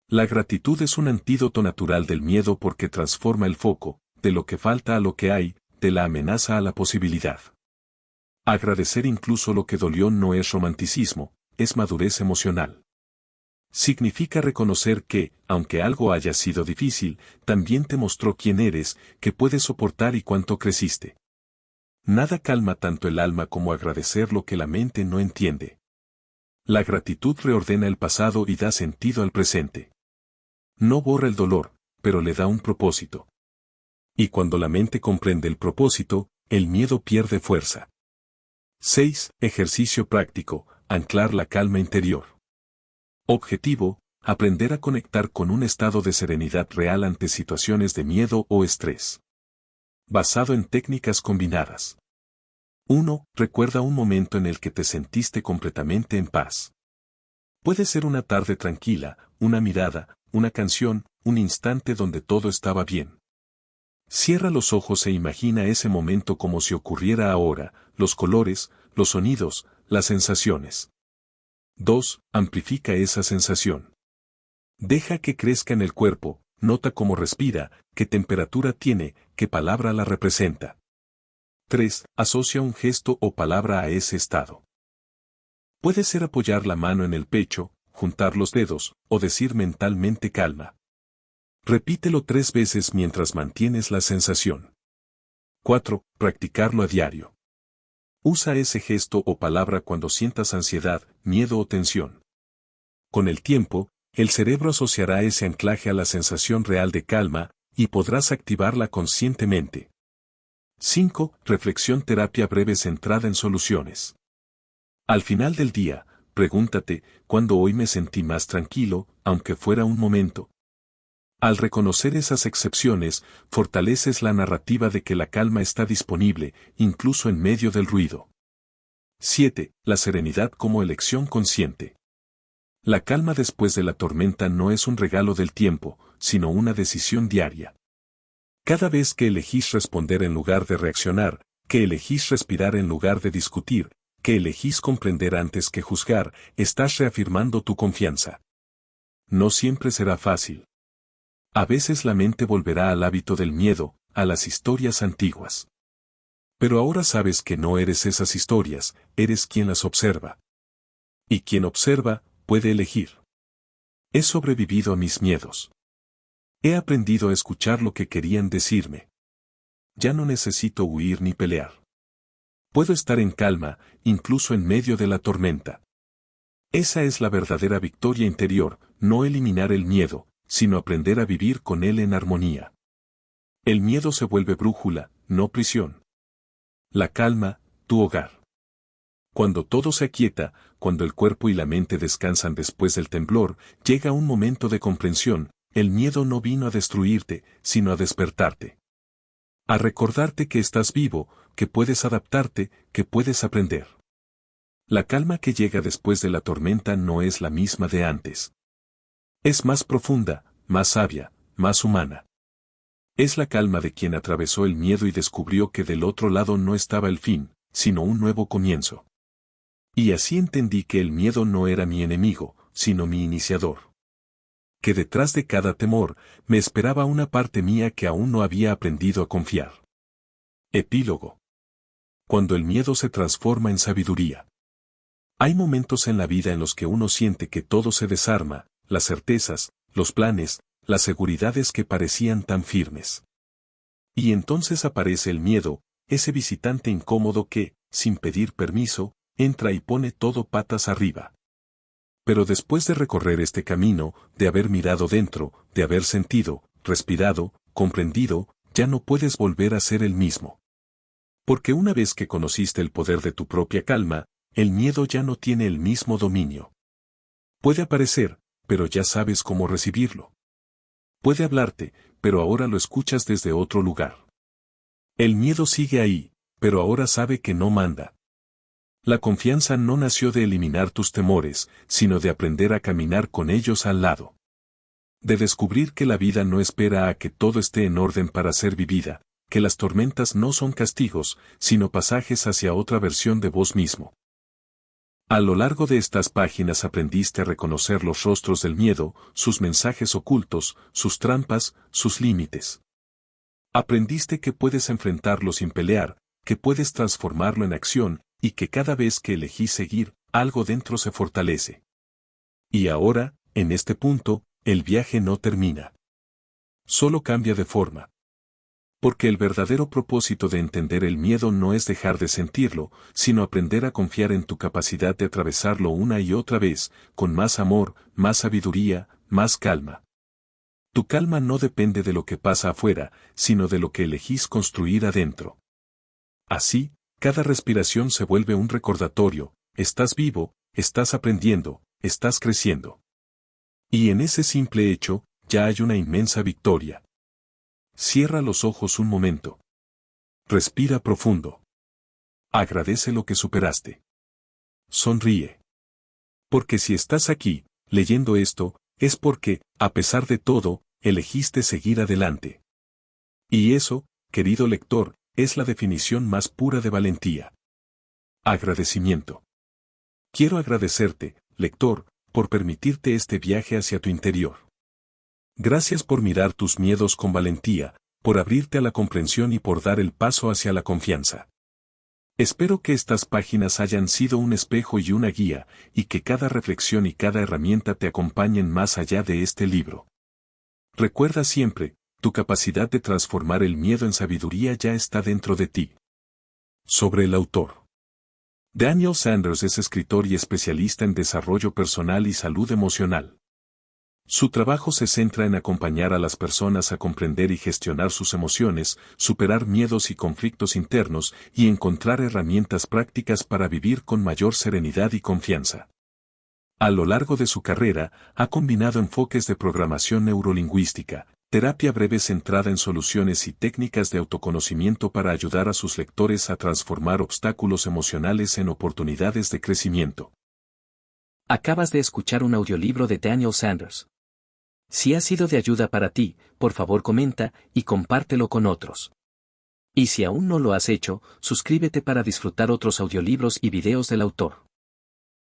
La gratitud es un antídoto natural del miedo porque transforma el foco, de lo que falta a lo que hay, de la amenaza a la posibilidad. Agradecer incluso lo que dolió no es romanticismo, es madurez emocional. Significa reconocer que, aunque algo haya sido difícil, también te mostró quién eres, que puedes soportar y cuánto creciste. Nada calma tanto el alma como agradecer lo que la mente no entiende. La gratitud reordena el pasado y da sentido al presente. No borra el dolor, pero le da un propósito. Y cuando la mente comprende el propósito, el miedo pierde fuerza. 6. Ejercicio práctico, anclar la calma interior. Objetivo, aprender a conectar con un estado de serenidad real ante situaciones de miedo o estrés. Basado en técnicas combinadas. 1. Recuerda un momento en el que te sentiste completamente en paz. Puede ser una tarde tranquila, una mirada, una canción, un instante donde todo estaba bien. Cierra los ojos e imagina ese momento como si ocurriera ahora, los colores, los sonidos, las sensaciones. 2. Amplifica esa sensación. Deja que crezca en el cuerpo, nota cómo respira, qué temperatura tiene, qué palabra la representa. 3. Asocia un gesto o palabra a ese estado. Puede ser apoyar la mano en el pecho, juntar los dedos, o decir mentalmente calma. Repítelo 3 veces mientras mantienes la sensación. 4. Practicarlo a diario. Usa ese gesto o palabra cuando sientas ansiedad, miedo o tensión. Con el tiempo, el cerebro asociará ese anclaje a la sensación real de calma, y podrás activarla conscientemente. 5. Reflexión terapia breve centrada en soluciones. Al final del día, pregúntate, ¿cuándo hoy me sentí más tranquilo, aunque fuera un momento? Al reconocer esas excepciones, fortaleces la narrativa de que la calma está disponible, incluso en medio del ruido. 7. La serenidad como elección consciente. La calma después de la tormenta no es un regalo del tiempo, sino una decisión diaria. Cada vez que elegís responder en lugar de reaccionar, que elegís respirar en lugar de discutir, que elegís comprender antes que juzgar, estás reafirmando tu confianza. No siempre será fácil. A veces la mente volverá al hábito del miedo, a las historias antiguas. Pero ahora sabes que no eres esas historias, eres quien las observa. Y quien observa, puede elegir. He sobrevivido a mis miedos. He aprendido a escuchar lo que querían decirme. Ya no necesito huir ni pelear. Puedo estar en calma, incluso en medio de la tormenta. Esa es la verdadera victoria interior, no eliminar el miedo, sino aprender a vivir con él en armonía. El miedo se vuelve brújula, no prisión. La calma, tu hogar. Cuando todo se aquieta, cuando el cuerpo y la mente descansan después del temblor, llega un momento de comprensión. El miedo no vino a destruirte, sino a despertarte. A recordarte que estás vivo, que puedes adaptarte, que puedes aprender. La calma que llega después de la tormenta no es la misma de antes. Es más profunda, más sabia, más humana. Es la calma de quien atravesó el miedo y descubrió que del otro lado no estaba el fin, sino un nuevo comienzo. Y así entendí que el miedo no era mi enemigo, sino mi iniciador. Que detrás de cada temor, me esperaba una parte mía que aún no había aprendido a confiar. Epílogo. Cuando el miedo se transforma en sabiduría. Hay momentos en la vida en los que uno siente que todo se desarma, las certezas, los planes, las seguridades que parecían tan firmes. Y entonces aparece el miedo, ese visitante incómodo que, sin pedir permiso, entra y pone todo patas arriba. Pero después de recorrer este camino, de haber mirado dentro, de haber sentido, respirado, comprendido, ya no puedes volver a ser el mismo. Porque una vez que conociste el poder de tu propia calma, el miedo ya no tiene el mismo dominio. Puede aparecer, pero ya sabes cómo recibirlo. Puede hablarte, pero ahora lo escuchas desde otro lugar. El miedo sigue ahí, pero ahora sabe que no manda. La confianza no nació de eliminar tus temores, sino de aprender a caminar con ellos al lado. De descubrir que la vida no espera a que todo esté en orden para ser vivida, que las tormentas no son castigos, sino pasajes hacia otra versión de vos mismo. A lo largo de estas páginas aprendiste a reconocer los rostros del miedo, sus mensajes ocultos, sus trampas, sus límites. Aprendiste que puedes enfrentarlo sin pelear, que puedes transformarlo en acción, y que cada vez que elegís seguir, algo dentro se fortalece. Y ahora, en este punto, el viaje no termina. Solo cambia de forma. Porque el verdadero propósito de entender el miedo no es dejar de sentirlo, sino aprender a confiar en tu capacidad de atravesarlo una y otra vez, con más amor, más sabiduría, más calma. Tu calma no depende de lo que pasa afuera, sino de lo que elegís construir adentro. Así, cada respiración se vuelve un recordatorio, estás vivo, estás aprendiendo, estás creciendo. Y en ese simple hecho, ya hay una inmensa victoria. Cierra los ojos un momento. Respira profundo. Agradece lo que superaste. Sonríe. Porque si estás aquí, leyendo esto, es porque, a pesar de todo, elegiste seguir adelante. Y eso, querido lector, es la definición más pura de valentía. Agradecimiento. Quiero agradecerte, lector, por permitirte este viaje hacia tu interior. Gracias por mirar tus miedos con valentía, por abrirte a la comprensión y por dar el paso hacia la confianza. Espero que estas páginas hayan sido un espejo y una guía, y que cada reflexión y cada herramienta te acompañen más allá de este libro. Recuerda siempre, tu capacidad de transformar el miedo en sabiduría ya está dentro de ti. Sobre el autor. Daniel Sanders es escritor y especialista en desarrollo personal y salud emocional. Su trabajo se centra en acompañar a las personas a comprender y gestionar sus emociones, superar miedos y conflictos internos y encontrar herramientas prácticas para vivir con mayor serenidad y confianza. A lo largo de su carrera, ha combinado enfoques de programación neurolingüística, terapia breve centrada en soluciones y técnicas de autoconocimiento para ayudar a sus lectores a transformar obstáculos emocionales en oportunidades de crecimiento. Acabas de escuchar un audiolibro de Daniel Sanders. Si ha sido de ayuda para ti, por favor comenta y compártelo con otros. Y si aún no lo has hecho, suscríbete para disfrutar otros audiolibros y videos del autor.